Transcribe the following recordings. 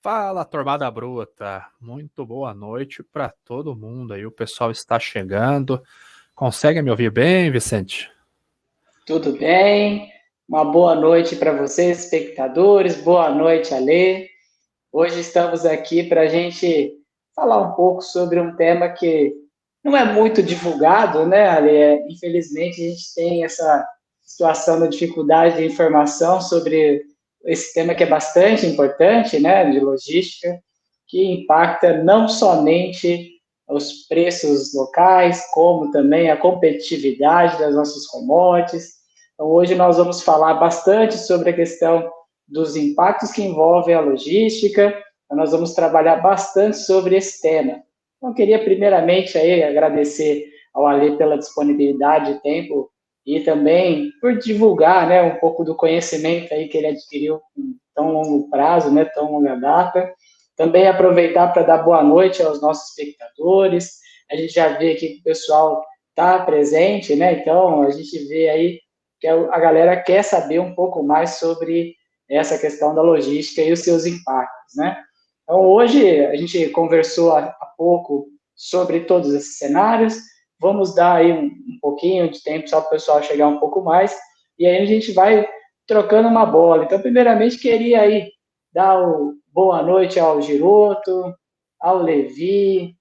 Fala, Tormada Bruta. Muito boa noite para todo mundo aí. O pessoal está chegando. Consegue me ouvir bem, Vicente? Tudo bem? Uma boa noite para vocês, espectadores. Boa noite, Alê. Hoje estamos aqui para a gente falar um pouco sobre um tema que não é muito divulgado, né, Alê? Infelizmente, a gente tem essa situação da dificuldade de informação sobre esse tema que é bastante importante, né, de logística, que impacta não somente os preços locais, como também a competitividade das nossas commodities. Então, hoje nós vamos falar bastante sobre a questão dos impactos que envolvem a logística. Então, nós vamos trabalhar bastante sobre esse tema. Então, eu queria primeiramente aí agradecer ao Ale pela disponibilidade de tempo e também por divulgar, né, um pouco do conhecimento aí que ele adquiriu em tão longo prazo, né, tão longa data. Também aproveitar para dar boa noite aos nossos espectadores. A gente já vê aqui que o pessoal está presente, né? Então a gente vê aí que a galera quer saber um pouco mais sobre essa questão da logística e os seus impactos, né? Então hoje a gente conversou há pouco sobre todos esses cenários. Vamos dar aí um pouquinho de tempo só para o pessoal chegar um pouco mais e aí a gente vai trocando uma bola. Então, primeiramente, queria aí dar boa noite ao Giroto, ao Levi,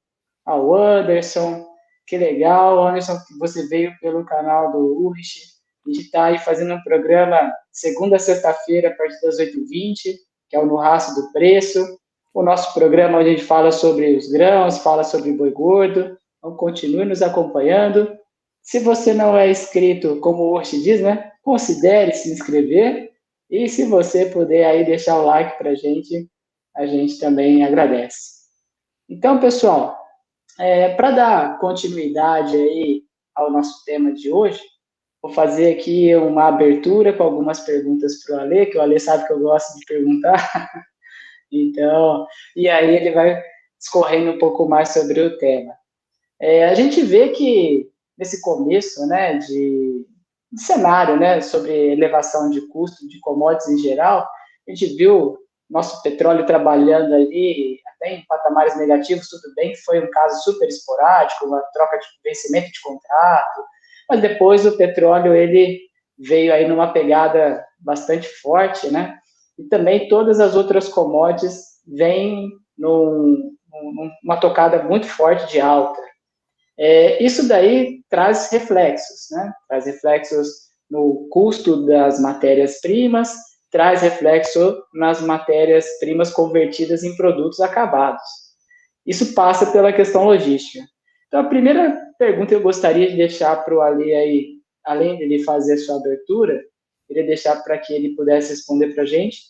ao Anderson. Que legal, Anderson, que você veio pelo canal do Urich. A gente está aí fazendo um programa segunda a sexta-feira, a partir das 8h20, que é o No Raço do Preço. O nosso programa onde a gente fala sobre os grãos, fala sobre boi gordo. Então, continue nos acompanhando. Se você não é inscrito, como o Urich diz, né? Considere se inscrever. E se você puder aí deixar o like para a gente também agradece. Então, pessoal, para dar continuidade aí ao nosso tema de hoje, vou fazer aqui uma abertura com algumas perguntas para o Ale, que o Ale sabe que eu gosto de perguntar. Então, e aí ele vai discorrendo um pouco mais sobre o tema. A gente vê que nesse começo, né, de cenário, né, sobre elevação de custo de commodities em geral, a gente viu nosso petróleo trabalhando ali até em patamares negativos, tudo bem, foi um caso super esporádico, uma troca de vencimento de contrato, mas depois o petróleo ele veio aí numa pegada bastante forte, né? E também todas as outras commodities vêm numa tocada muito forte de alta. Isso daí traz reflexos, né? Traz reflexos no custo das matérias-primas, traz reflexo nas matérias-primas convertidas em produtos acabados. Isso passa pela questão logística. Então, a primeira pergunta que eu gostaria de deixar para o Ali aí, além de ele fazer a sua abertura, queria deixar para que ele pudesse responder para a gente,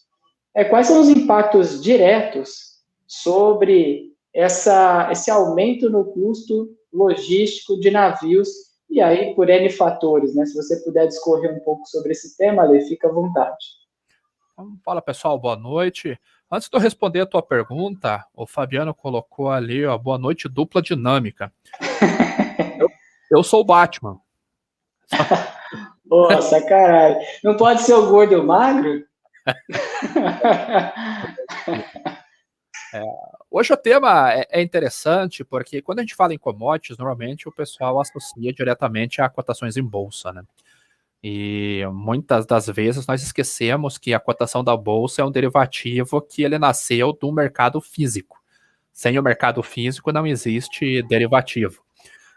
quais são os impactos diretos sobre esse aumento no custo logístico de navios, e aí por N fatores, né? Se você puder discorrer um pouco sobre esse tema, Ale, fica à vontade. Fala, pessoal, boa noite. Antes de eu responder a tua pergunta, o Fabiano colocou ali, ó, boa noite dupla dinâmica. Eu, eu sou o Batman. Pô, sacanagem. Não pode ser o gordo e o magro? Hoje o tema é interessante porque quando a gente fala em commodities, normalmente o pessoal associa diretamente a cotações em bolsa, né? E muitas das vezes nós esquecemos que a cotação da bolsa é um derivativo que ele nasceu do mercado físico. Sem o mercado físico não existe derivativo.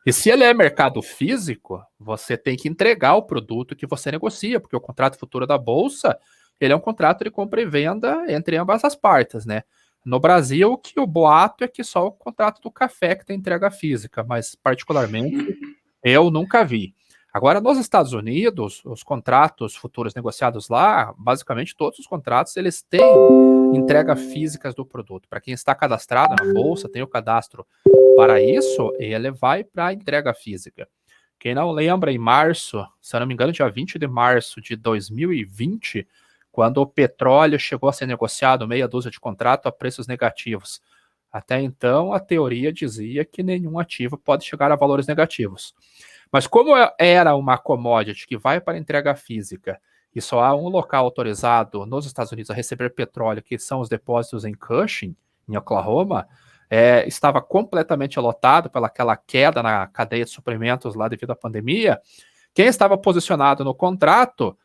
E se ele é mercado físico, você tem que entregar o produto que você negocia, porque o contrato futuro da bolsa, ele é um contrato de compra e venda entre ambas as partes, né? No Brasil, o que o boato é que só o contrato do café que tem entrega física, mas particularmente eu nunca vi. Agora, nos Estados Unidos, os contratos futuros negociados lá, basicamente todos os contratos, eles têm entrega físicas do produto. Para quem está cadastrado na bolsa, tem o cadastro para isso, ele vai para a entrega física. Quem não lembra, em março, se eu não me engano, dia 20 de março de 2020, quando o petróleo chegou a ser negociado meia dúzia de contrato a preços negativos. Até então, a teoria dizia que nenhum ativo pode chegar a valores negativos. Mas como era uma commodity que vai para entrega física e só há um local autorizado nos Estados Unidos a receber petróleo, que são os depósitos em Cushing, em Oklahoma, estava completamente lotado pelaquela queda na cadeia de suprimentos lá devido à pandemia. Quem estava posicionado no contrato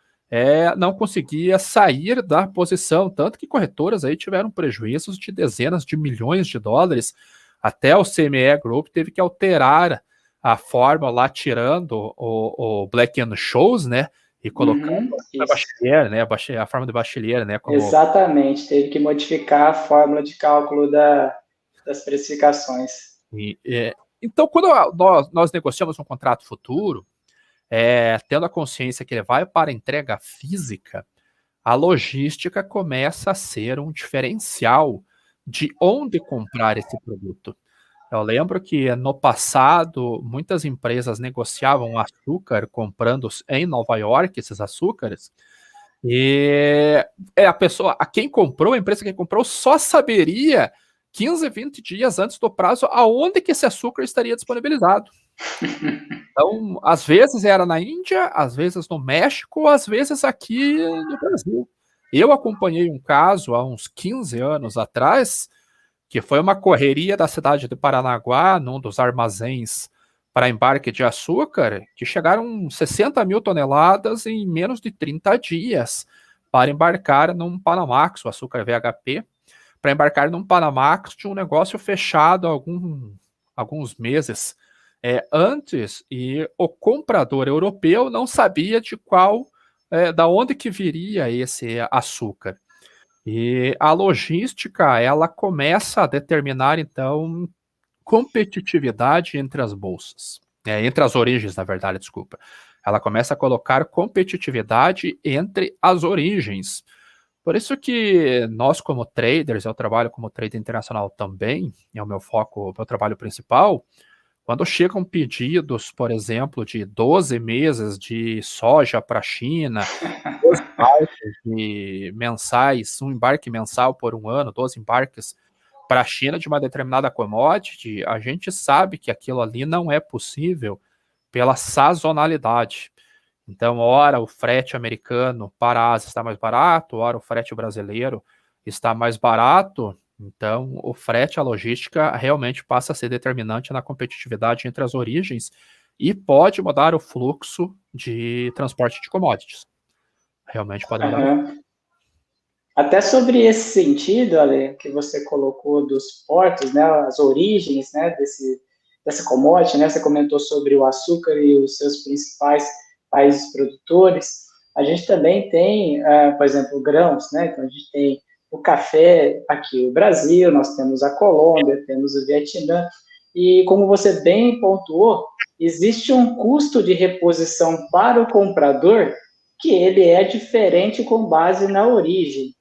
não conseguia sair da posição, tanto que corretoras aí tiveram prejuízos de dezenas de milhões de dólares. Até o CME Group teve que alterar a forma lá, tirando o Black and Scholes, né, e colocando a Bachelier, né, a forma de Bachelier, né, como... Exatamente, teve que modificar a fórmula de cálculo das precificações. Então, quando nós negociamos um contrato futuro, tendo a consciência que ele vai para entrega física, a logística começa a ser um diferencial de onde comprar esse produto. Eu lembro que no passado muitas empresas negociavam açúcar comprando em Nova York esses açúcares, e a empresa que comprou só saberia 15, 20 dias antes do prazo aonde que esse açúcar estaria disponibilizado. Então, às vezes era na Índia, às vezes no México, às vezes aqui no Brasil. Eu acompanhei um caso há uns 15 anos atrás, que foi uma correria da cidade de Paranaguá, num dos armazéns para embarque de açúcar, que chegaram 60 mil toneladas em menos de 30 dias para embarcar num Panamax, o açúcar VHP, para embarcar num Panamax de um negócio fechado há alguns meses antes, e o comprador europeu não sabia da onde que viria esse açúcar. E a logística, ela começa a determinar, então, competitividade entre as bolsas. Entre as origens, na verdade, desculpa. Ela começa a colocar competitividade entre as origens. Por isso que nós, como traders, eu trabalho como trader internacional também, é o meu foco, o meu trabalho principal. Quando chegam pedidos, por exemplo, de 12 meses de soja para a China, 12 embarques mensais, um embarque mensal por um ano, 12 embarques para a China de uma determinada commodity, a gente sabe que aquilo ali não é possível pela sazonalidade. Então, ora o frete americano para a Ásia está mais barato, ora o frete brasileiro está mais barato. Então, o frete, a logística, realmente passa a ser determinante na competitividade entre as origens e pode mudar o fluxo de transporte de commodities. Realmente pode mudar. Até sobre esse sentido, Ale, que você colocou dos portos, né, as origens, né, dessa commodity, né, você comentou sobre o açúcar e os seus principais países produtores. A gente também tem, por exemplo, grãos, né, então a gente tem o café aqui, o Brasil, nós temos a Colômbia, temos o Vietnã, e como você bem pontuou, existe um custo de reposição para o comprador que ele é diferente com base na origem.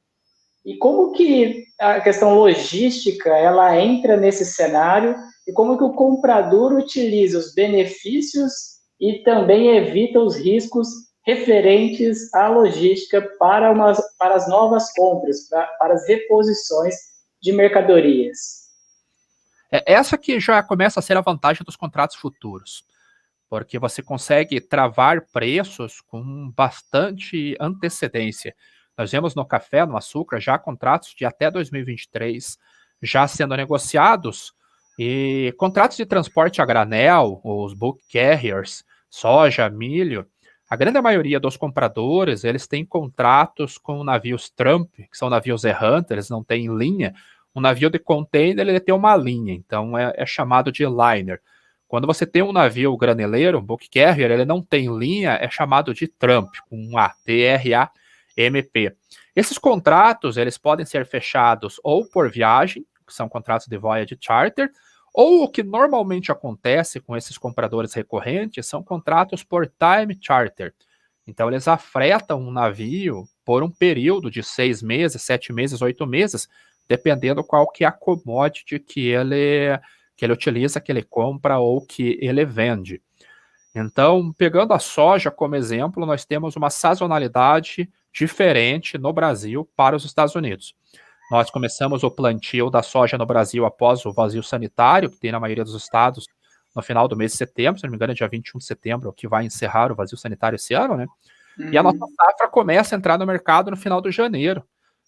E como que a questão logística ela entra nesse cenário e como que o comprador utiliza os benefícios e também evita os riscos referentes à logística para as novas compras, para as reposições de mercadorias? Essa que já começa a ser a vantagem dos contratos futuros, porque você consegue travar preços com bastante antecedência. Nós vemos no café, no açúcar, já contratos de até 2023 já sendo negociados, e contratos de transporte a granel, os bulk carriers, soja, milho, a grande maioria dos compradores, eles têm contratos com navios Trump, que são navios errantes, eles não têm linha. Um navio de container, ele tem uma linha, então é chamado de liner. Quando você tem um navio graneleiro, um bulk carrier, ele não tem linha, é chamado de Trump, com um A, T-R-A-M-P. Esses contratos, eles podem ser fechados ou por viagem, que são contratos de voyage charter, ou o que normalmente acontece com esses compradores recorrentes são contratos por time charter. Então, eles afretam um navio por um período de 6 meses, 7 meses, 8 meses, dependendo qual que é a commodity que ele utiliza, que ele compra ou que ele vende. Então, pegando a soja como exemplo, nós temos uma sazonalidade diferente no Brasil para os Estados Unidos. Nós começamos o plantio da soja no Brasil após o vazio sanitário, que tem na maioria dos estados, no final do mês de setembro, se não me engano é dia 21 de setembro, que vai encerrar o vazio sanitário esse ano, né? E a nossa safra começa a entrar no mercado no final de janeiro.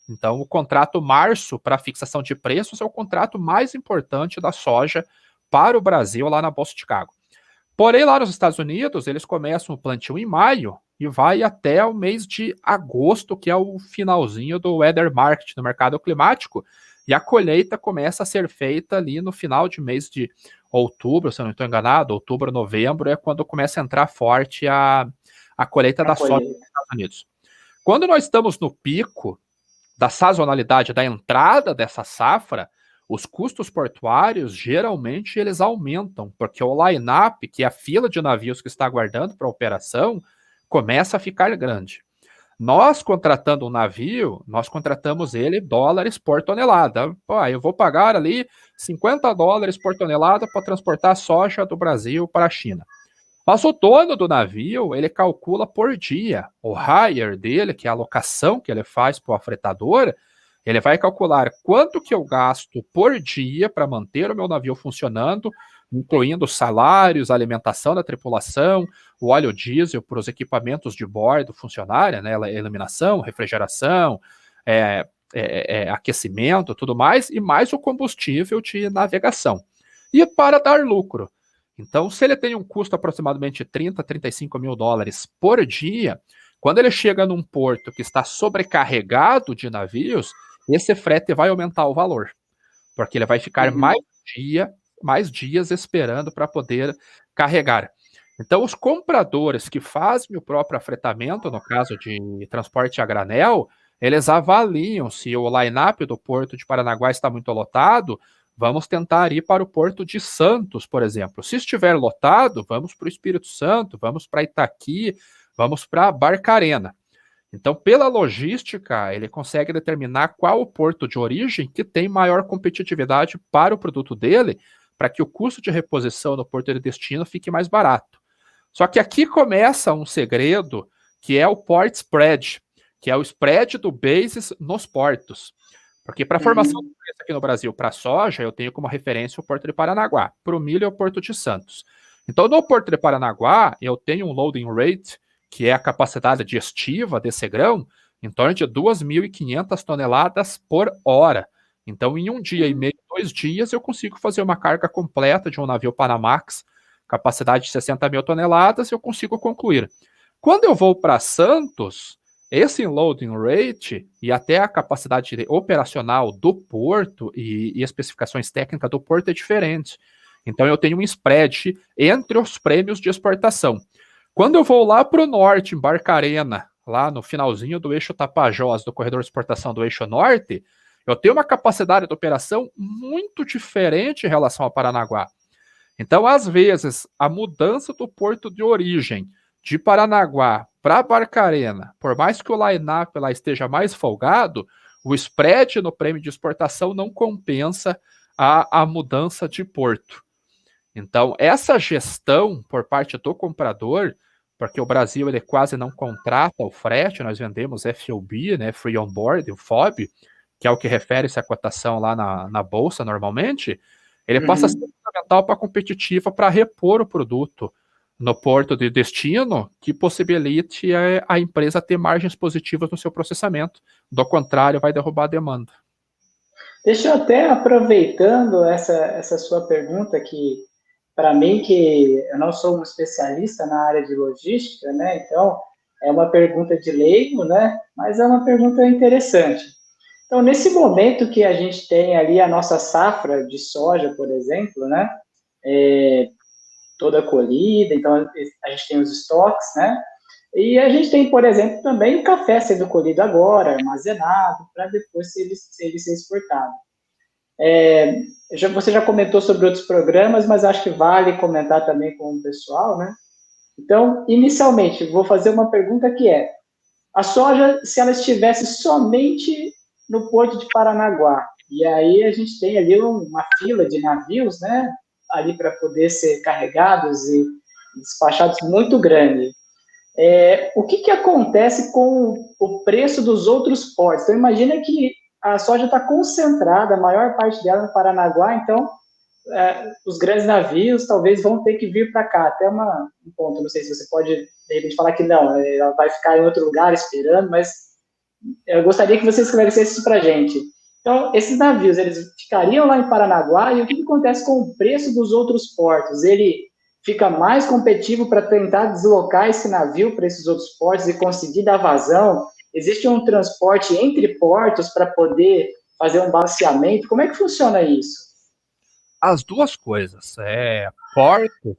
Então, o contrato março para fixação de preços é o contrato mais importante da soja para o Brasil lá na Bolsa de Chicago. Porém, lá nos Estados Unidos, eles começam o plantio em maio e vai até o mês de agosto, que é o finalzinho do weather market, no mercado climático, e a colheita começa a ser feita ali no final de mês de outubro, se eu não estou enganado, outubro, novembro, é quando começa a entrar forte a colheita da soja nos Estados Unidos. Quando nós estamos no pico da sazonalidade da entrada dessa safra, os custos portuários geralmente eles aumentam, porque o line-up, que é a fila de navios que está aguardando para a operação, começa a ficar grande. Nós contratando um navio, nós contratamos ele dólares por tonelada. Pô, eu vou pagar ali $50 por tonelada para transportar soja do Brasil para a China. Mas o dono do navio, ele calcula por dia. O hire dele, que é a alocação que ele faz para o afretador, ele vai calcular quanto que eu gasto por dia para manter o meu navio funcionando, incluindo salários, alimentação da tripulação, o óleo diesel para os equipamentos de bordo funcionarem, né, iluminação, refrigeração, aquecimento, tudo mais, e mais o combustível de navegação. E para dar lucro. Então, se ele tem um custo aproximadamente de 30 a 35 mil dólares por dia, quando ele chega num porto que está sobrecarregado de navios, esse frete vai aumentar o valor, porque ele vai ficar mais dias esperando para poder carregar. Então, os compradores que fazem o próprio afretamento, no caso de transporte a granel, eles avaliam se o line-up do porto de Paranaguá está muito lotado. Vamos tentar ir para o Porto de Santos, por exemplo. Se estiver lotado, vamos para o Espírito Santo, vamos para Itaqui, vamos para Barcarena. Então, pela logística, ele consegue determinar qual o porto de origem que tem maior competitividade para o produto dele, para que o custo de reposição no porto de destino fique mais barato. Só que aqui começa um segredo, que é o port spread, que é o spread do basis nos portos. Porque para a formação do preço aqui no Brasil para a soja, eu tenho como referência o Porto de Paranaguá. Para o milho é o Porto de Santos. Então, no Porto de Paranaguá, eu tenho um loading rate, que é a capacidade digestiva desse grão, em torno de 2.500 toneladas por hora. Então, em um dia e meio, 2 dias, eu consigo fazer uma carga completa de um navio Panamax, capacidade de 60 mil toneladas, eu consigo concluir. Quando eu vou para Santos, esse loading rate e até a capacidade operacional do porto e especificações técnicas do porto é diferente. Então eu tenho um spread entre os prêmios de exportação. Quando eu vou lá para o norte, em Barcarena, lá no finalzinho do eixo Tapajós, do corredor de exportação do eixo norte, eu tenho uma capacidade de operação muito diferente em relação a Paranaguá. Então, às vezes, a mudança do porto de origem de Paranaguá para Barcarena, por mais que o line-up lá esteja mais folgado, o spread no prêmio de exportação não compensa a mudança de porto. Então, essa gestão por parte do comprador, porque o Brasil ele quase não contrata o frete, nós vendemos FOB, né, Free On Board, o FOB, que é o que refere-se à cotação lá na Bolsa normalmente, ele passa a ser fundamental para a competitiva para repor o produto no porto de destino, que possibilite a empresa ter margens positivas no seu processamento. Do contrário, vai derrubar a demanda. Deixa eu até, aproveitando essa sua pergunta, que para mim, que eu não sou um especialista na área de logística, né? Então, é uma pergunta de leigo, né? Mas é uma pergunta interessante. Então, nesse momento que a gente tem ali a nossa safra de soja, por exemplo, né? Toda colhida, então a gente tem os estoques, né? E a gente tem, por exemplo, também o café sendo colhido agora, armazenado, para depois ser exportado. Você já comentou sobre outros programas, mas acho que vale comentar também com o pessoal, né? Então, inicialmente, vou fazer uma pergunta que é: a soja, se ela estivesse somente no Porto de Paranaguá, e aí a gente tem ali uma fila de navios, né, ali para poder ser carregados e despachados muito grande. O que acontece com o preço dos outros portos? Então, imagina que a soja está concentrada, a maior parte dela no Paranaguá, então os grandes navios talvez vão ter que vir para cá. Até um ponto, não sei se você pode, de repente, falar que não, ela vai ficar em outro lugar esperando, mas eu gostaria que você esclarecesse isso para a gente. Então, esses navios, eles ficariam lá em Paranaguá, e o que acontece com o preço dos outros portos? Ele fica mais competitivo para tentar deslocar esse navio para esses outros portos e conseguir dar vazão? Existe um transporte entre portos para poder fazer um balanceamento? Como é que funciona isso? As duas coisas. Portos,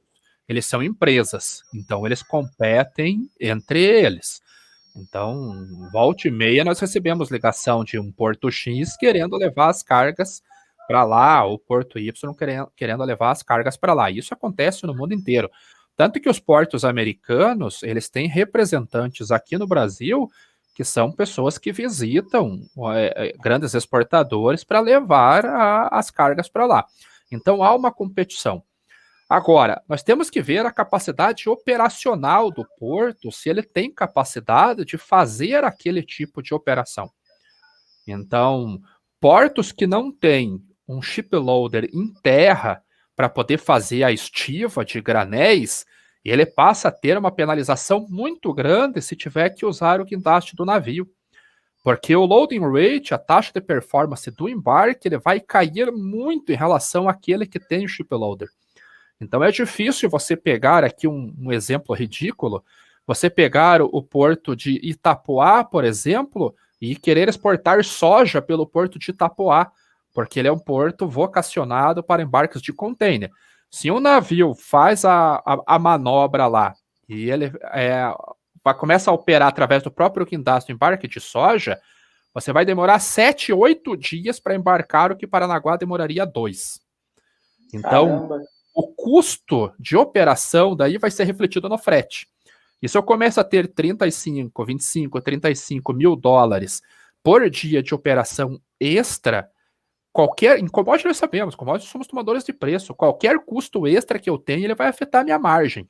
eles são empresas, então eles competem entre eles. Então, volta e meia, nós recebemos ligação de um Porto X querendo levar as cargas para lá, o Porto Y querendo levar as cargas para lá. Isso acontece no mundo inteiro. Tanto que os portos americanos, eles têm representantes aqui no Brasil que são pessoas que visitam grandes exportadores para levar as cargas para lá. Então, há uma competição. Agora, nós temos que ver a capacidade operacional do porto, se ele tem capacidade de fazer aquele tipo de operação. Então, portos que não têm um shiploader em terra para poder fazer a estiva de granéis, ele passa a ter uma penalização muito grande se tiver que usar o guindaste do navio. Porque o loading rate, a taxa de performance do embarque, ele vai cair muito em relação àquele que tem o shiploader. Então é difícil você pegar aqui um exemplo ridículo, você pegar o porto de Itapoá, por exemplo, e querer exportar soja pelo porto de Itapoá, porque ele é um porto vocacionado para embarques de container. Se um navio faz a manobra lá e ele começa a operar através do próprio guindaste do embarque de soja, você vai demorar 7, 8 dias para embarcar o que Paranaguá demoraria 2. Então, caramba, o custo de operação daí vai ser refletido no frete. E se eu começo a ter 35, 25, 35 mil dólares por dia de operação extra, em commodity nós sabemos, commodity somos tomadores de preço, qualquer custo extra que eu tenho, ele vai afetar a minha margem.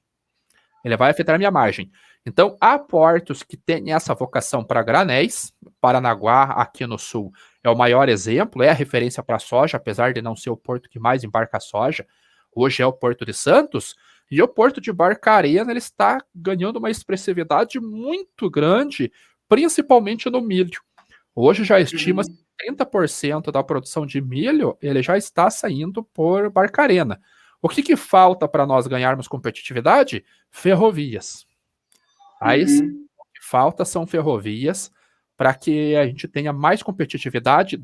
Ele vai afetar a minha margem. Então, há portos que têm essa vocação para granéis. Paranaguá, aqui no sul, é o maior exemplo, é a referência para soja, apesar de não ser o porto que mais embarca soja. Hoje é o Porto de Santos, e o Porto de Barcarena ele está ganhando uma expressividade muito grande, principalmente no milho. Hoje já estima-se que 30% da produção de milho ele já está saindo por Barcarena. O que falta para nós ganharmos competitividade? Ferrovias. Aí, o que falta são ferrovias para que a gente tenha mais competitividade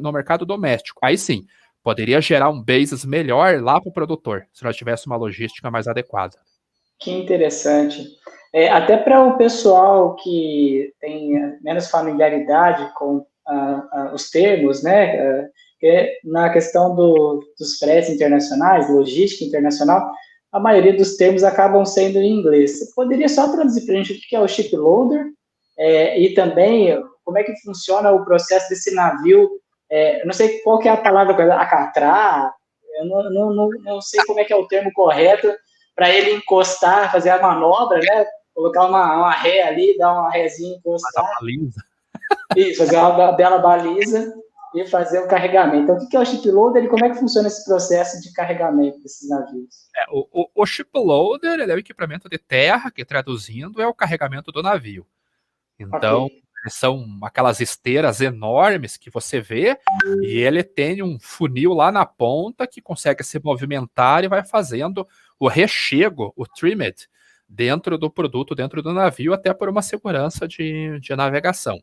no mercado doméstico. Aí sim, poderia gerar um basis melhor lá para o produtor, se nós tivéssemos uma logística mais adequada. Que interessante. Até para o pessoal que tem menos familiaridade com os termos, né? Na questão dos fretes internacionais, logística internacional, a maioria dos termos acabam sendo em inglês. Você poderia só traduzir para a gente o que é o shiploader e também como é que funciona o processo desse navio? Eu não sei qual que é a palavra, acatrar, eu não sei como é que é o termo correto para ele encostar, fazer a manobra, né? Colocar uma ré ali, dar uma rézinha, encostar. Fazer uma baliza. Isso, fazer uma bela baliza e fazer o carregamento. Então, o que é o shiploader e como é que funciona esse processo de carregamento desses navios? O shiploader ele é o equipamento de terra, que traduzindo é o carregamento do navio. Então, são aquelas esteiras enormes que você vê, e ele tem um funil lá na ponta que consegue se movimentar e vai fazendo o rechego, o trimmed, dentro do produto, dentro do navio, até por uma segurança de navegação.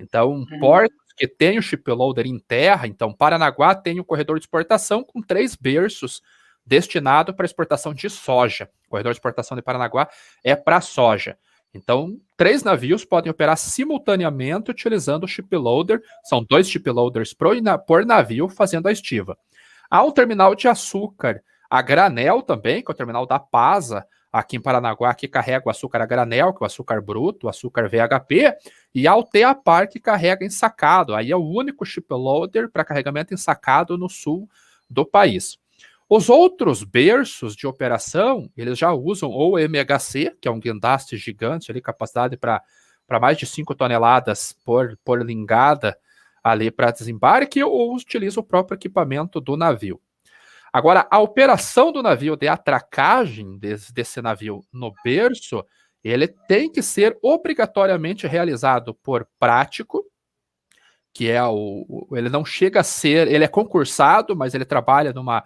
Então, portos que tem o shiploader em terra, então Paranaguá tem um corredor de exportação com 3 berços destinado para exportação de soja. O corredor de exportação de Paranaguá é para soja. Então, 3 navios podem operar simultaneamente utilizando o shiploader. São 2 shiploaders por navio fazendo a estiva. Há um terminal de açúcar a granel também, que é o terminal da PASA, aqui em Paranaguá, que carrega o açúcar a granel, que é o açúcar bruto, o açúcar VHP, e há o TEAPAR, que carrega ensacado. Aí é o único shiploader para carregamento ensacado no sul do país. Os outros berços de operação, eles já usam ou MHC, que é um guindaste gigante, ali, capacidade para mais de 5 toneladas por lingada ali para desembarque, ou utiliza o próprio equipamento do navio. Agora, a operação do navio de atracagem desse navio no berço, ele tem que ser obrigatoriamente realizado por prático, que é ele não chega a ser, ele é concursado, mas ele trabalha numa,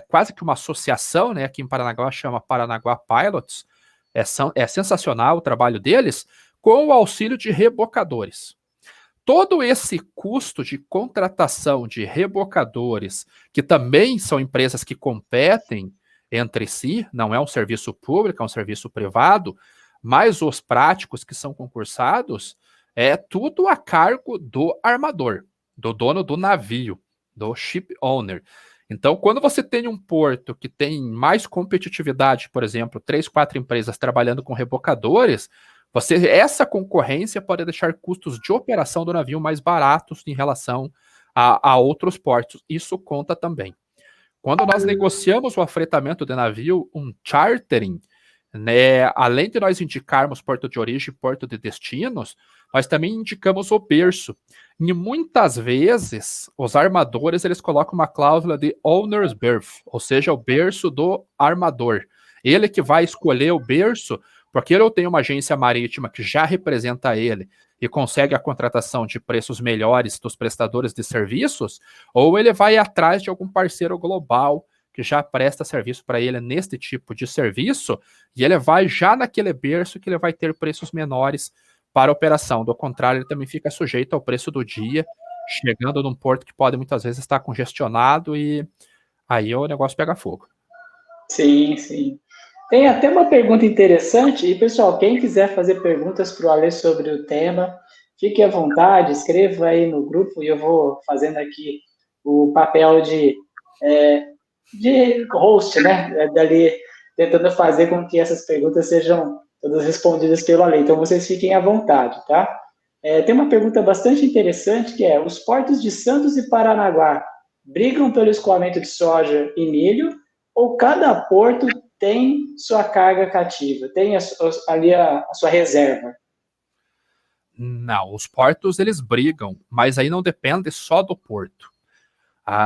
quase que uma associação, né, aqui em Paranaguá chama Paranaguá Pilots, é sensacional o trabalho deles, com o auxílio de rebocadores. Todo esse custo de contratação de rebocadores, que também são empresas que competem entre si, não é um serviço público, é um serviço privado, mas os práticos que são concursados, é tudo a cargo do armador, do dono do navio, do ship owner. Então, quando você tem um porto que tem mais competitividade, por exemplo, 3, 4 empresas trabalhando com rebocadores, essa concorrência pode deixar custos de operação do navio mais baratos em relação a outros portos. Isso conta também. Quando nós negociamos o afretamento de navio, um chartering, né, além de nós indicarmos porto de origem e porto de destinos, nós também indicamos o berço. E muitas vezes, os armadores eles colocam uma cláusula de owner's berth, ou seja, o berço do armador. Ele que vai escolher o berço, porque ele tem uma agência marítima que já representa ele e consegue a contratação de preços melhores dos prestadores de serviços, ou ele vai atrás de algum parceiro global que já presta serviço para ele neste tipo de serviço, e ele vai já naquele berço que ele vai ter preços menores para a operação. Do contrário, ele também fica sujeito ao preço do dia, chegando num porto que pode muitas vezes estar congestionado e aí o negócio pega fogo. Sim, sim. Tem até uma pergunta interessante, e pessoal, quem quiser fazer perguntas para o Alê sobre o tema, fique à vontade, escreva aí no grupo e eu vou fazendo aqui o papel de host, né? Dali, tentando fazer com que essas perguntas sejam todas respondidas pelo Alê. Então vocês fiquem à vontade, tá? Tem uma pergunta bastante interessante que é: os portos de Santos e Paranaguá brigam pelo escoamento de soja e milho, ou cada porto tem sua carga cativa, tem ali a sua reserva? Não, os portos eles brigam, mas aí não depende só do porto.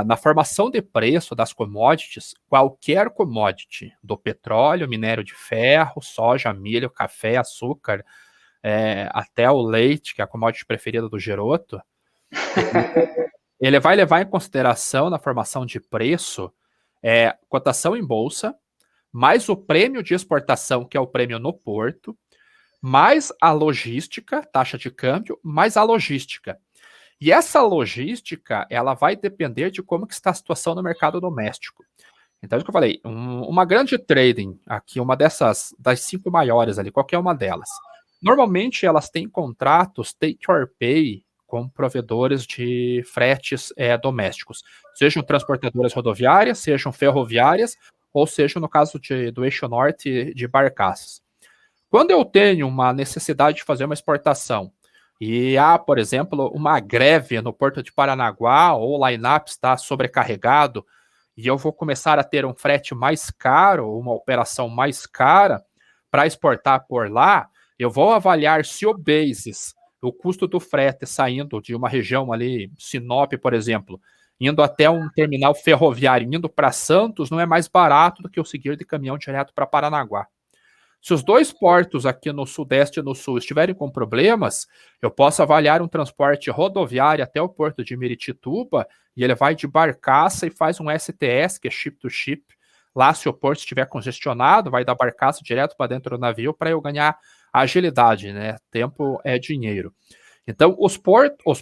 Na formação de preço das commodities, qualquer commodity, do petróleo, minério de ferro, soja, milho, café, açúcar, até o leite, que é a commodity preferida do Geroto, ele vai levar em consideração na formação de preço cotação em bolsa, mais o prêmio de exportação, que é o prêmio no porto, mais a logística, taxa de câmbio, mais a logística. E essa logística, ela vai depender de como que está a situação no mercado doméstico. Então, é o que eu falei, uma grande trading, aqui, uma das 5 maiores ali, qualquer uma delas. Normalmente, elas têm contratos take or pay com provedores de fretes domésticos, sejam transportadoras rodoviárias, sejam ferroviárias, ou seja, no caso do eixo norte, de barcaças. Quando eu tenho uma necessidade de fazer uma exportação e há, por exemplo, uma greve no Porto de Paranaguá ou o line-up está sobrecarregado e eu vou começar a ter um frete mais caro, uma operação mais cara para exportar por lá, eu vou avaliar se o basis, o custo do frete saindo de uma região ali, Sinop, por exemplo, indo até um terminal ferroviário, indo para Santos, não é mais barato do que eu seguir de caminhão direto para Paranaguá. Se os dois portos aqui no Sudeste e no Sul estiverem com problemas, eu posso avaliar um transporte rodoviário até o porto de Miritituba e ele vai de barcaça e faz um STS, que é ship to ship. Lá, se o porto estiver congestionado, vai da barcaça direto para dentro do navio para eu ganhar agilidade, né? Tempo é dinheiro. Então, os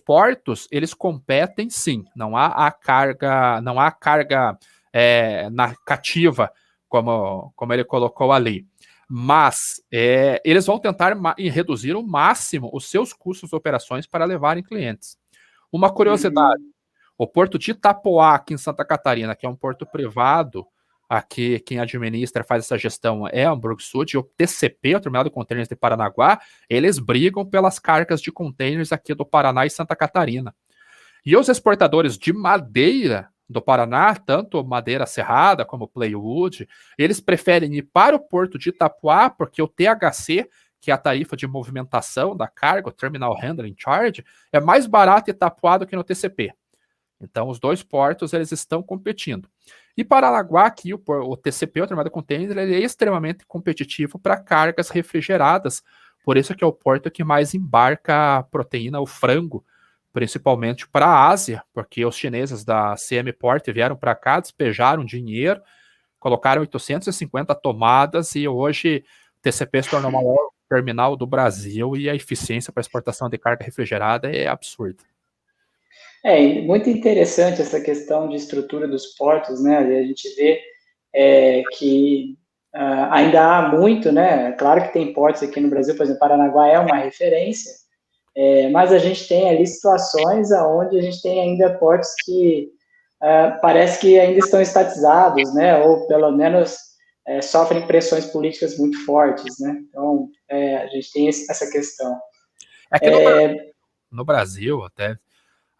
portos, eles competem sim. Não há carga na cativa, como ele colocou ali. Mas eles vão tentar reduzir ao máximo os seus custos de operações para levarem clientes. Uma curiosidade, o porto de Itapoá, aqui em Santa Catarina, que é um porto privado, aqui quem administra, faz essa gestão é Hamburgo Sud, e o TCP, o Terminal de Containers de Paranaguá, eles brigam pelas cargas de containers aqui do Paraná e Santa Catarina. E os exportadores de madeira do Paraná, tanto madeira serrada como plywood, eles preferem ir para o porto de Itapoá, porque o THC, que é a tarifa de movimentação da carga, o Terminal Handling Charge, é mais barato em Itapoá do que no TCP. Então, os dois portos eles estão competindo. E Paranaguá, aqui, o TCP, o Terminal de Container, ele é extremamente competitivo para cargas refrigeradas. Por isso que é o porto que mais embarca a proteína, o frango, principalmente para a Ásia, porque os chineses da CM Port vieram para cá, despejaram dinheiro, colocaram 850 tomadas e hoje o TCP se tornou o maior terminal do Brasil e a eficiência para exportação de carga refrigerada é absurda. Muito interessante essa questão de estrutura dos portos, né? A gente vê que ainda há muito, né? Claro que tem portos aqui no Brasil, por exemplo, Paranaguá é uma referência, mas a gente tem ali situações onde a gente tem ainda portos que parece que ainda estão estatizados, né? Ou pelo menos sofrem pressões políticas muito fortes, né? Então, a gente tem essa questão. É que no Brasil até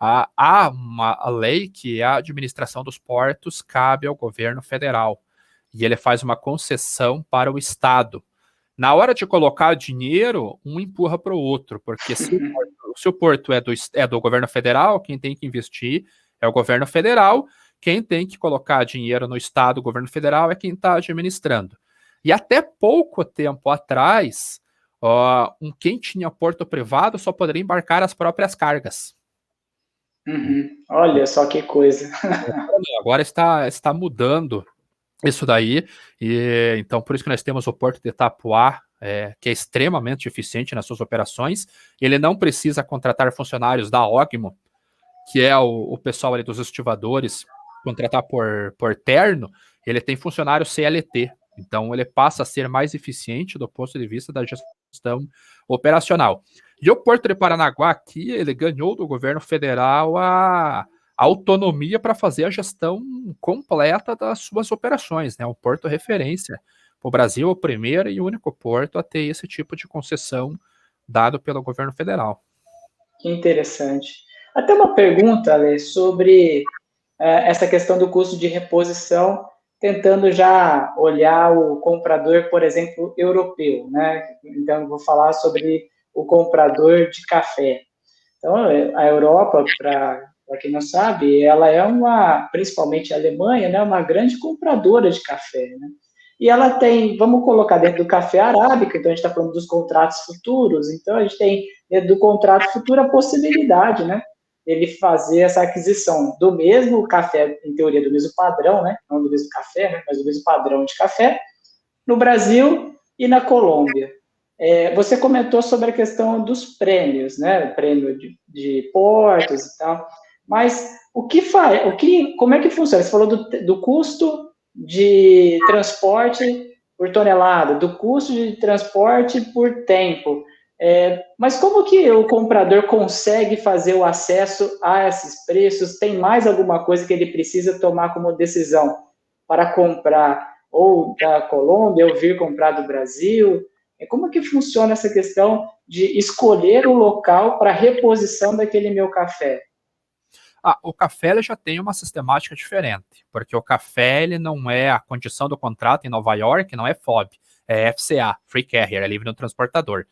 há uma lei que a administração dos portos cabe ao governo federal e ele faz uma concessão para o Estado. Na hora de colocar dinheiro, um empurra para o outro, porque se o porto é do governo federal, quem tem que investir é o governo federal, quem tem que colocar dinheiro no Estado, o governo federal, é quem está administrando. E até pouco tempo atrás, quem tinha porto privado só poderia embarcar as próprias cargas. Uhum. Olha só que coisa. Agora está mudando isso daí, e então por isso que nós temos o Porto de Itapuá, que é extremamente eficiente nas suas operações. Ele não precisa contratar funcionários da Ogmo, que é o pessoal ali dos estivadores, contratar por terno. Ele tem funcionário CLT, então ele passa a ser mais eficiente do ponto de vista da gestão operacional. E o Porto de Paranaguá aqui, ele ganhou do governo federal a autonomia para fazer a gestão completa das suas operações, né? Um porto referência. O Brasil é o primeiro e único porto a ter esse tipo de concessão dado pelo governo federal. Que interessante. Até uma pergunta, Ale, sobre essa questão do custo de reposição, tentando já olhar o comprador, por exemplo, europeu, né? Então, eu vou falar sobre o comprador de café. Então, a Europa, para quem não sabe, ela é principalmente a Alemanha, né, uma grande compradora de café, né? E ela tem, vamos colocar dentro do café arábica, então a gente está falando dos contratos futuros, então a gente tem dentro do contrato futuro a possibilidade, né, ele fazer essa aquisição do mesmo café, em teoria do mesmo padrão, né, não do mesmo café, né, mas do mesmo padrão de café, no Brasil e na Colômbia. Você comentou sobre a questão dos prêmios, né? O prêmio de portos e tal. Mas como é que funciona? Você falou do custo de transporte por tonelada, do custo de transporte por tempo. Mas como que o comprador consegue fazer o acesso a esses preços? Tem mais alguma coisa que ele precisa tomar como decisão para comprar ou da Colômbia ou vir comprar do Brasil? Como que funciona essa questão de escolher o local para reposição daquele meu café? O café ele já tem uma sistemática diferente, porque o café ele não é a condição do contrato em Nova York, não é FOB, é FCA, Free Carrier, é livre no transportador.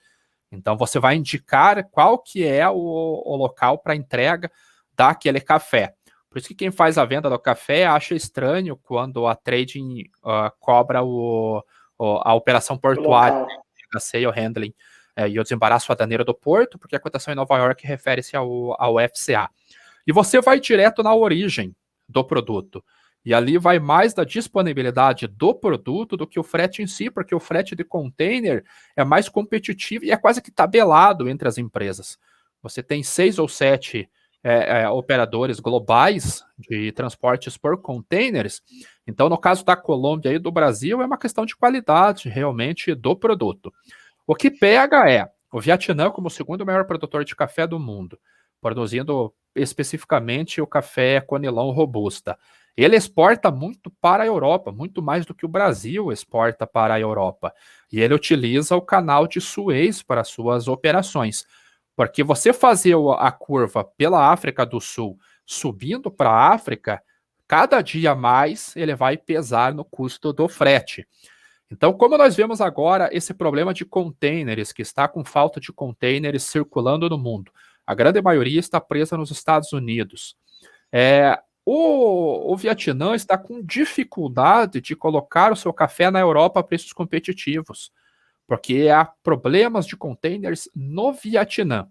Então você vai indicar qual que é o local para entrega daquele café. Por isso que quem faz a venda do café acha estranho quando a trading cobra a operação portuária, a sale handling e o desembaraço aduaneiro do porto, porque a cotação em Nova York refere-se ao FCA. E você vai direto na origem do produto. E ali vai mais da disponibilidade do produto do que o frete em si, porque o frete de container é mais competitivo e é quase que tabelado entre as empresas. Você tem 6 ou 7 operadores globais de transportes por containers. Então, no caso da Colômbia e do Brasil, é uma questão de qualidade realmente do produto. O que pega é o Vietnã como o segundo maior produtor de café do mundo, produzindo especificamente o café Conilon Robusta. Ele exporta muito para a Europa, muito mais do que o Brasil exporta para a Europa. E ele utiliza o canal de Suez para suas operações. Porque você fazer a curva pela África do Sul subindo para a África, cada dia mais ele vai pesar no custo do frete. Então, como nós vemos agora esse problema de containers, que está com falta de containers circulando no mundo, a grande maioria está presa nos Estados Unidos. O Vietnã está com dificuldade de colocar o seu café na Europa a preços competitivos, porque há problemas de containers no Vietnã.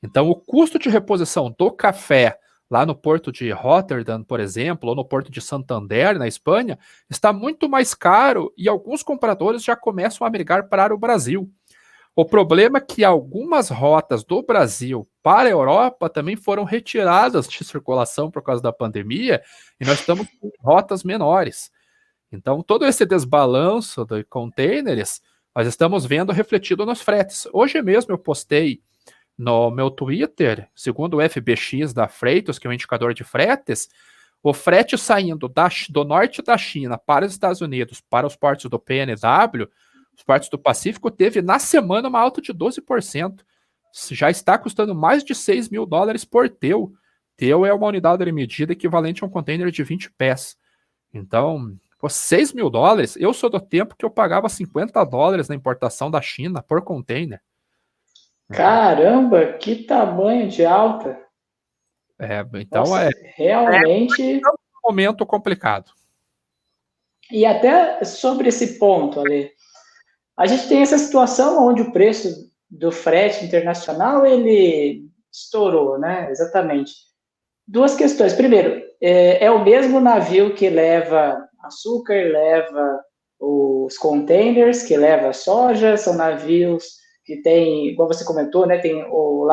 Então, o custo de reposição do café lá no porto de Rotterdam, por exemplo, ou no porto de Santander, na Espanha, está muito mais caro e alguns compradores já começam a migrar para o Brasil. O problema é que algumas rotas do Brasil para a Europa também foram retiradas de circulação por causa da pandemia e nós estamos com rotas menores. Então, todo esse desbalanço de containers, nós estamos vendo refletido nos fretes. Hoje mesmo eu postei no meu Twitter, segundo o FBX da Freightos, que é um indicador de fretes, o frete saindo do norte da China para os Estados Unidos, para os portos do PNW, os portos do Pacífico, teve na semana uma alta de 12%. Já está custando mais de $6.000 por TEU. TEU é uma unidade de medida equivalente a um container de 20 pés. Então, pô, $6.000, eu sou do tempo que eu pagava $50 na importação da China por container. Caramba, que tamanho de alta! Então Nossa, realmente. É um momento complicado. E até sobre esse ponto, Ale, a gente tem essa situação onde o preço do frete internacional ele estourou, né? Exatamente. Duas questões. Primeiro, é o mesmo navio que leva açúcar, leva os containers, que leva soja, são navios que tem, igual você comentou, né? Tem o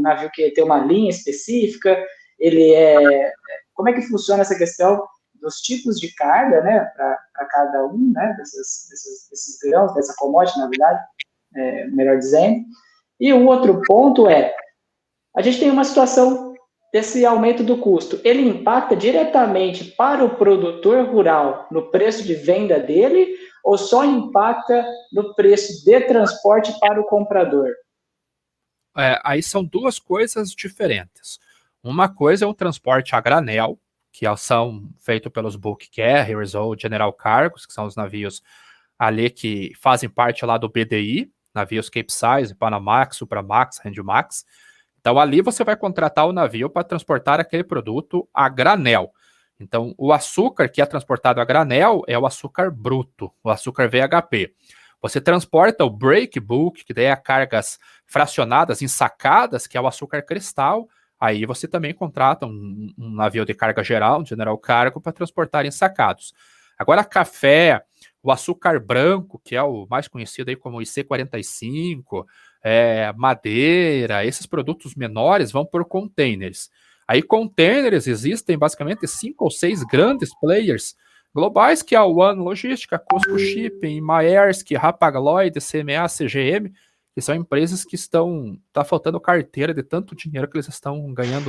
navio que tem uma linha específica. Como é que funciona essa questão dos tipos de carga, né? Para cada um, né? Desses grãos, dessa commodity, na verdade, melhor dizendo. E o outro ponto a gente tem uma situação desse aumento do custo. Ele impacta diretamente para o produtor rural no preço de venda dele ou só impacta no preço de transporte para o comprador? Aí são duas coisas diferentes. Uma coisa é o transporte a granel, que são feitos pelos bulk carriers ou general cargos, que são os navios ali que fazem parte lá do BDI, navios Capesize, Panamax, Supramax, Handymax. Então ali você vai contratar o navio para transportar aquele produto a granel. Então o açúcar que é transportado a granel é o açúcar bruto, o açúcar VHP. Você transporta o break bulk, que daí é cargas fracionadas, ensacadas, que é o açúcar cristal. Aí você também contrata um navio de carga geral, um general cargo, para transportar ensacados. Agora, café, o açúcar branco, que é o mais conhecido aí como IC45, madeira, esses produtos menores vão por containers. Aí, containers existem basicamente 5 ou 6 grandes players globais, que é a One Logística, Cosco Shipping, Maersk, Hapag-Lloyd, CMA, CGM, que são empresas que tá faltando carteira de tanto dinheiro que eles estão ganhando.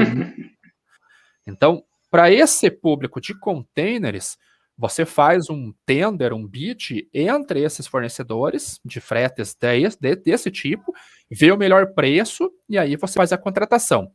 Então, para esse público de containers, você faz um tender, um bid entre esses fornecedores de fretes desse tipo, vê o melhor preço e aí você faz a contratação.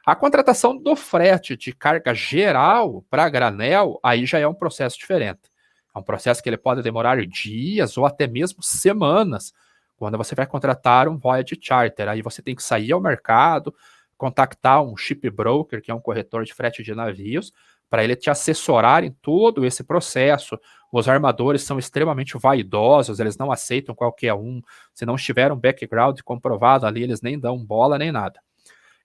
A contratação do frete de carga geral para granel, aí já é um processo diferente. É um processo que ele pode demorar dias ou até mesmo semanas, quando você vai contratar um voyage charter. Aí você tem que sair ao mercado, contactar um shipbroker, que é um corretor de frete de navios, para ele te assessorar em todo esse processo. Os armadores são extremamente vaidosos, eles não aceitam qualquer um. Se não tiver um background comprovado ali, eles nem dão bola nem nada.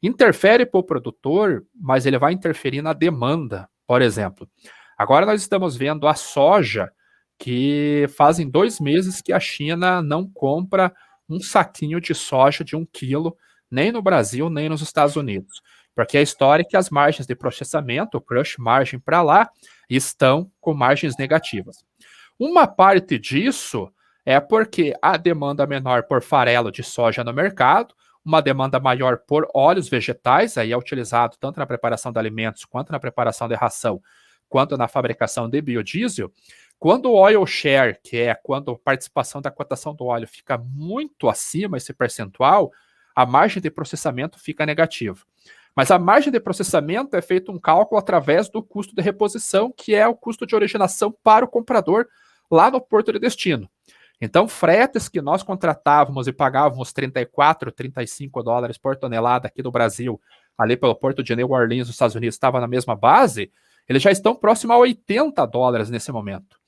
Interfere para o produtor, mas ele vai interferir na demanda. Por exemplo, agora nós estamos vendo a soja, que fazem 2 meses que a China não compra um saquinho de soja de 1 quilo, nem no Brasil, nem nos Estados Unidos. Porque a história é que as margens de processamento, o crush margin para lá, estão com margens negativas. Uma parte disso é porque a demanda menor por farelo de soja no mercado, uma demanda maior por óleos vegetais, aí é utilizado tanto na preparação de alimentos, quanto na preparação de ração, quanto na fabricação de biodiesel. Quando o oil share, que é quando a participação da cotação do óleo fica muito acima esse percentual, a margem de processamento fica negativa. Mas a margem de processamento é feito um cálculo através do custo de reposição, que é o custo de originação para o comprador lá no porto de destino. Então, fretes que nós contratávamos e pagávamos $34, $35 por tonelada aqui do Brasil ali pelo porto de New Orleans, nos Estados Unidos, estava na mesma base, eles já estão próximos a $80 nesse momento.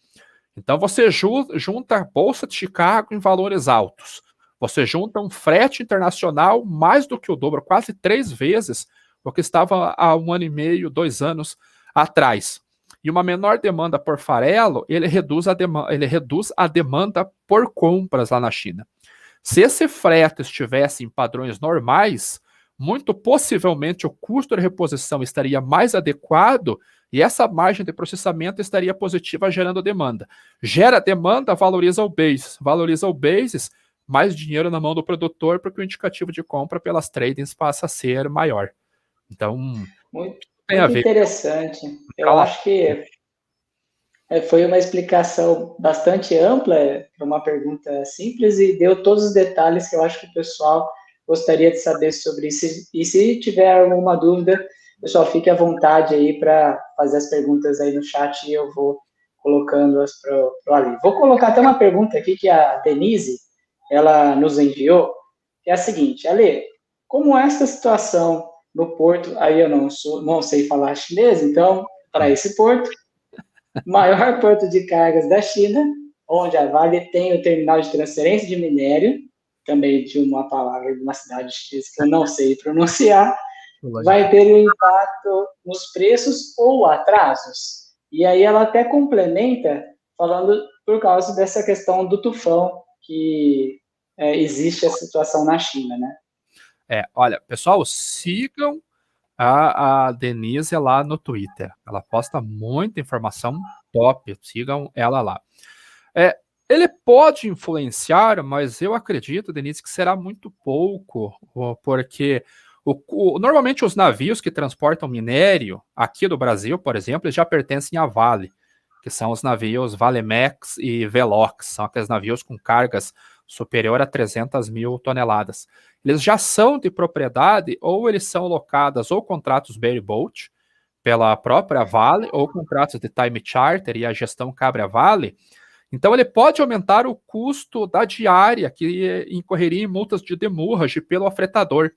Então você junta a Bolsa de Chicago em valores altos, você junta um frete internacional mais do que o dobro, quase 3 vezes o que estava há 1 ano e meio, 2 anos atrás. E uma menor demanda por farelo, ele reduz a demanda por compras lá na China. Se esse frete estivesse em padrões normais, muito possivelmente o custo de reposição estaria mais adequado e essa margem de processamento estaria positiva, gerando demanda. Gera demanda, valoriza o basis, mais dinheiro na mão do produtor, porque o indicativo de compra pelas tradings passa a ser maior. Então, Muito, tem a muito ver. interessante. Eu acho que foi uma explicação bastante ampla para uma pergunta simples e deu todos os detalhes que eu acho que o pessoal gostaria de saber sobre isso. E se tiver alguma dúvida, pessoal, fique à vontade aí para fazer as perguntas aí no chat e eu vou colocando-as para o Ali. Vou colocar até uma pergunta aqui que a Denise, ela nos enviou, que é a seguinte: Ale, como essa situação no porto, aí eu não sei falar chinês, então, para esse porto, maior porto de cargas da China, onde a Vale tem o terminal de transferência de minério, também de uma palavra de uma cidade chinesa que eu não sei pronunciar, vai ter um impacto nos preços ou atrasos. E aí ela até complementa falando por causa dessa questão do tufão que existe a situação na China, né? Olha, pessoal, sigam a Denise lá no Twitter. Ela posta muita informação top. Sigam ela lá. Ele pode influenciar, mas eu acredito, Denise, que será muito pouco, porque normalmente os navios que transportam minério aqui do Brasil, por exemplo, eles já pertencem à Vale, que são os navios Valemex e Velox, são aqueles navios com cargas superior a 300 mil toneladas. Eles já são de propriedade, ou eles são locadas ou contratos bareboat pela própria Vale, ou contratos de time charter e a gestão cabe à Vale. Então, ele pode aumentar o custo da diária, que incorreria em multas de demurrage pelo afretador.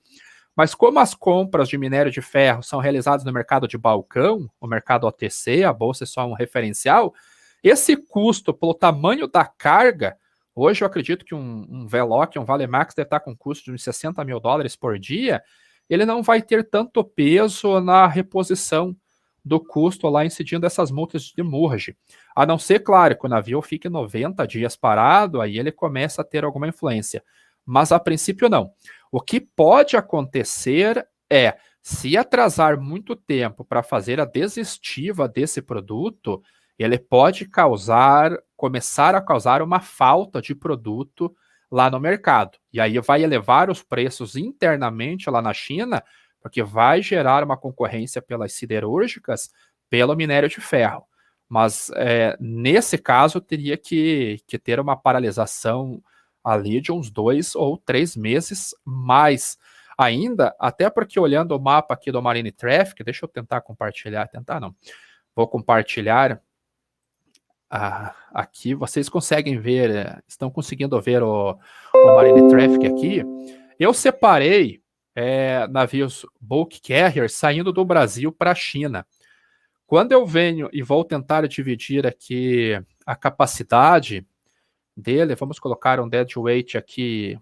Mas como as compras de minério de ferro são realizadas no mercado de balcão, o mercado OTC, a bolsa é só um referencial, esse custo pelo tamanho da carga, hoje eu acredito que um Veloc, um Valemax deve estar com custo de uns $60 mil por dia, ele não vai ter tanto peso na reposição do custo lá incidindo essas multas de demurrage. A não ser, claro, que o navio fique 90 dias parado, aí ele começa a ter alguma influência. Mas a princípio não. O que pode acontecer é, se atrasar muito tempo para fazer a desestiva desse produto, ele pode começar a causar uma falta de produto lá no mercado. E aí vai elevar os preços internamente lá na China, porque vai gerar uma concorrência pelas siderúrgicas pelo minério de ferro. Mas nesse caso teria que ter uma paralisação ali de uns 2 ou 3 meses mais ainda, até porque olhando o mapa aqui do Marine Traffic, deixa eu tentar compartilhar, vou compartilhar aqui, vocês conseguem ver, estão conseguindo ver o Marine Traffic aqui. Eu separei navios bulk carrier saindo do Brasil para a China. Quando eu venho e vou tentar dividir aqui a capacidade dele, vamos colocar um deadweight aqui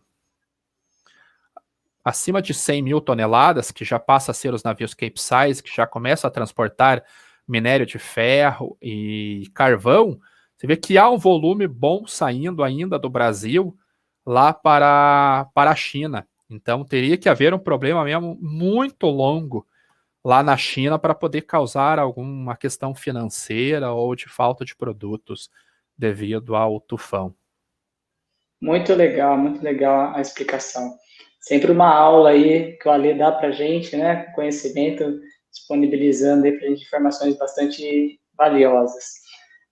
acima de 100 mil toneladas, que já passa a ser os navios Capesize, que já começam a transportar minério de ferro e carvão, você vê que há um volume bom saindo ainda do Brasil lá para a China. Então teria que haver um problema mesmo muito longo lá na China para poder causar alguma questão financeira ou de falta de produtos devido ao tufão. Muito legal a explicação. Sempre uma aula aí que o Ale dá para a gente, né? Conhecimento, disponibilizando aí para a gente informações bastante valiosas.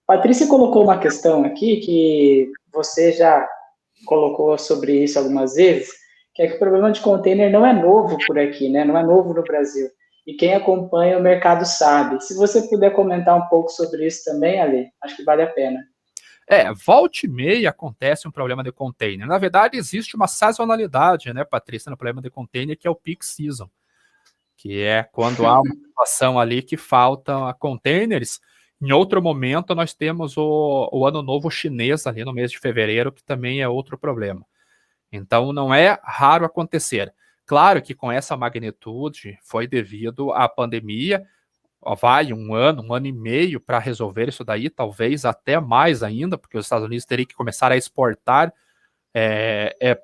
Patrícia colocou uma questão aqui que você já colocou sobre isso algumas vezes, que é que o problema de container não é novo por aqui, né? Não é novo no Brasil. E quem acompanha o mercado sabe. Se você puder comentar um pouco sobre isso também, Ale, acho que vale a pena. Volta e meia acontece um problema de container. Na verdade, existe uma sazonalidade, né, Patrícia, no problema de container, que é o peak season, que é quando há uma situação ali que faltam containers. Em outro momento, nós temos o Ano Novo Chinês ali no mês de fevereiro, que também é outro problema. Então, não é raro acontecer. Claro que com essa magnitude foi devido à pandemia, vai um ano e meio para resolver isso daí, talvez até mais ainda, porque os Estados Unidos teriam que começar a exportar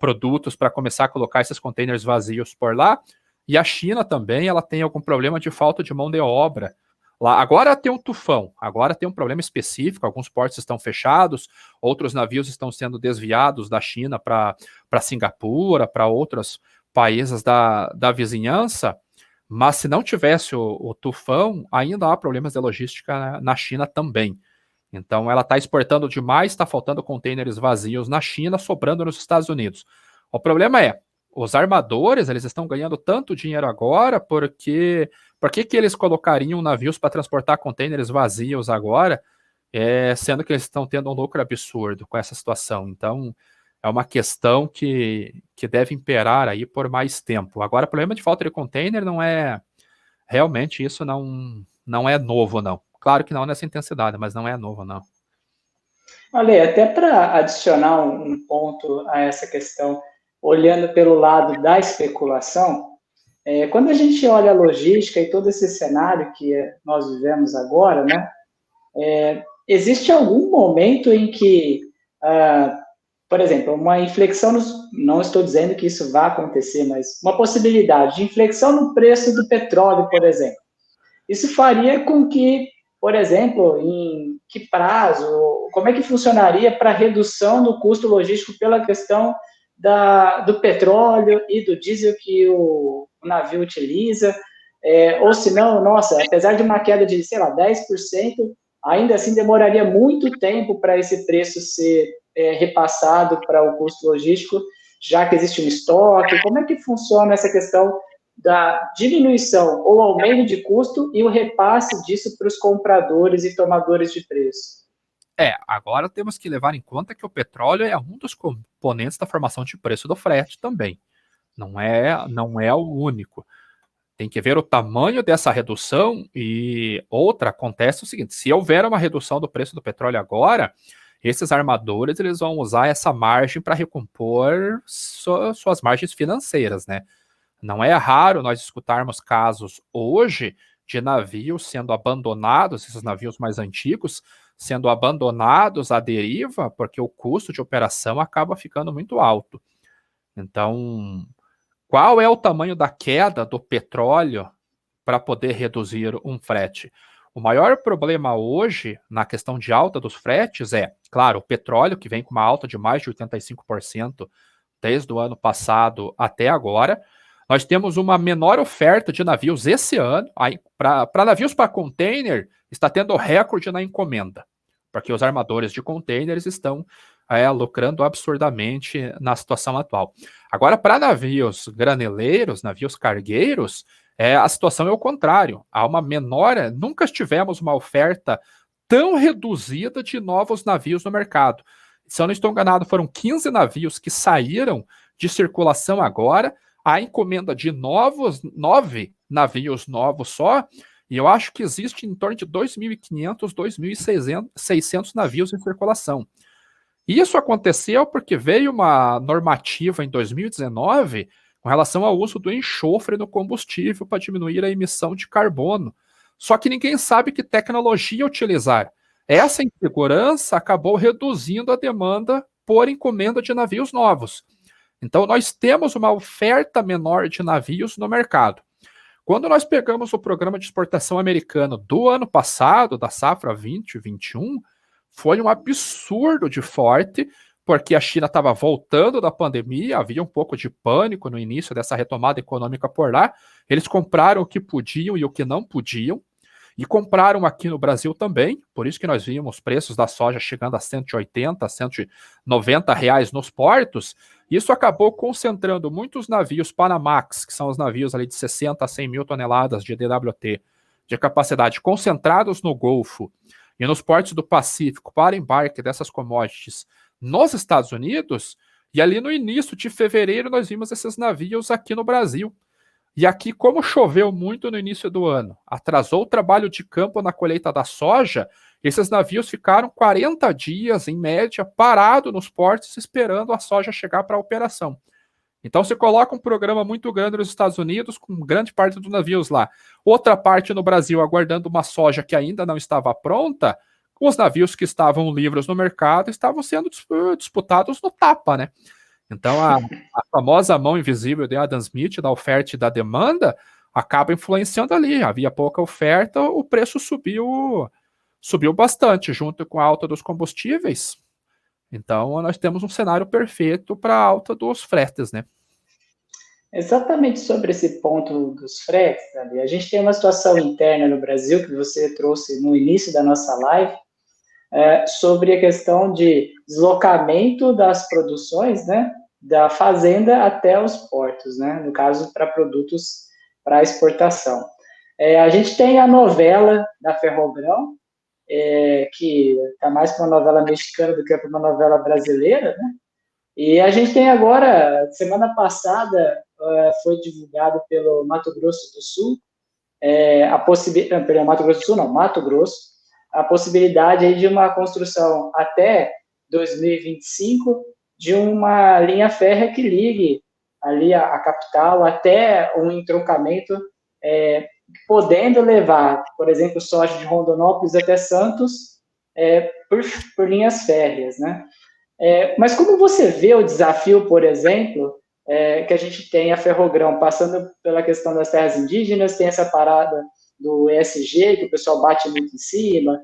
produtos para começar a colocar esses containers vazios por lá. E a China também, ela tem algum problema de falta de mão de obra. Lá, agora tem um tufão, agora tem um problema específico, alguns portos estão fechados, outros navios estão sendo desviados da China para Singapura, para outros países da vizinhança, mas se não tivesse o tufão, ainda há problemas de logística na China também. Então ela está exportando demais, está faltando containers vazios na China, sobrando nos Estados Unidos. O problema é, os armadores, eles estão ganhando tanto dinheiro agora, porque por que eles colocariam navios para transportar containers vazios agora, sendo que eles estão tendo um lucro absurdo com essa situação? Então, é uma questão que deve imperar aí por mais tempo. Agora, o problema de falta de container não é... Realmente, isso não é novo, não. Claro que não nessa intensidade, mas não é novo, não. Olha, até para adicionar um ponto a essa questão, olhando pelo lado da especulação, quando a gente olha a logística e todo esse cenário que nós vivemos agora, né, existe algum momento em que, por exemplo, uma inflexão, não estou dizendo que isso vai acontecer, mas uma possibilidade de inflexão no preço do petróleo, por exemplo. Isso faria com que, por exemplo, em que prazo, como é que funcionaria para a redução do custo logístico pela questão do petróleo e do diesel que o navio utiliza, ou se não, nossa, apesar de uma queda de, sei lá, 10%, ainda assim demoraria muito tempo para esse preço ser repassado para o custo logístico, já que existe um estoque. Como é que funciona essa questão da diminuição ou aumento de custo e o repasse disso para os compradores e tomadores de preço? Agora temos que levar em conta que o petróleo é um dos componentes da formação de preço do frete também. Não é o único. Tem que ver o tamanho dessa redução e outra, acontece o seguinte, se houver uma redução do preço do petróleo agora, esses armadores eles vão usar essa margem para recompor suas margens financeiras, né? Não é raro nós escutarmos casos hoje de navios sendo abandonados, esses navios mais antigos, sendo abandonados à deriva, porque o custo de operação acaba ficando muito alto. Então, qual é o tamanho da queda do petróleo para poder reduzir um frete? O maior problema hoje, na questão de alta dos fretes, claro, o petróleo, que vem com uma alta de mais de 85% desde o ano passado até agora. Nós temos uma menor oferta de navios esse ano. Para navios para container, está tendo recorde na encomenda, porque os armadores de containers estão lucrando absurdamente na situação atual. Agora, para navios graneleiros, navios cargueiros, a situação é o contrário. Há uma menor... Nunca tivemos uma oferta tão reduzida de novos navios no mercado. Se eu não estou enganado, foram 15 navios que saíram de circulação agora, a encomenda de 9 navios novos só, e eu acho que existe em torno de 2.500, 2.600 navios em circulação. Isso aconteceu porque veio uma normativa em 2019 com relação ao uso do enxofre no combustível para diminuir a emissão de carbono. Só que ninguém sabe que tecnologia utilizar. Essa insegurança acabou reduzindo a demanda por encomenda de navios novos. Então, nós temos uma oferta menor de navios no mercado. Quando nós pegamos o programa de exportação americano do ano passado, da safra 2021, foi um absurdo de forte, porque a China estava voltando da pandemia, havia um pouco de pânico no início dessa retomada econômica por lá. Eles compraram o que podiam e o que não podiam, e compraram aqui no Brasil também, por isso que nós vimos preços da soja chegando a 180, 190 reais nos portos. Isso acabou concentrando muitos navios Panamax, que são os navios ali de 60 a 100 mil toneladas de DWT, de capacidade, concentrados no Golfo e nos portos do Pacífico para embarque dessas commodities nos Estados Unidos, e ali no início de fevereiro nós vimos esses navios aqui no Brasil. E aqui, como choveu muito no início do ano, atrasou o trabalho de campo na colheita da soja, esses navios ficaram 40 dias, em média, parados nos portos, esperando a soja chegar para a operação. Então, você coloca um programa muito grande nos Estados Unidos, com grande parte dos navios lá, outra parte no Brasil aguardando uma soja que ainda não estava pronta, os navios que estavam livres no mercado estavam sendo disputados no tapa, né? Então, a famosa mão invisível de Adam Smith, da oferta e da demanda, acaba influenciando ali. Havia pouca oferta, o preço subiu bastante, junto com a alta dos combustíveis. Então, nós temos um cenário perfeito para a alta dos fretes, né? Exatamente sobre esse ponto dos fretes, Ali, a gente tem uma situação interna no Brasil que você trouxe no início da nossa live, sobre a questão de deslocamento das produções, né, da fazenda até os portos, né, no caso para produtos para exportação. A gente tem a novela da Ferrogrão, que está mais para uma novela mexicana do que para uma novela brasileira, né? E a gente tem agora, semana passada, foi divulgado pelo Mato Grosso do Sul, a possibilidade, perdão, Mato Grosso do Sul não, Mato Grosso, a possibilidade aí de uma construção até 2025 de uma linha férrea que ligue ali a capital até um entroncamento, podendo levar, por exemplo, soja de Rondonópolis até Santos, por linhas férreas, né? Mas como você vê o desafio, por exemplo, que a gente tem a Ferrogrão passando pela questão das terras indígenas, tem essa parada do ESG, que o pessoal bate muito em cima,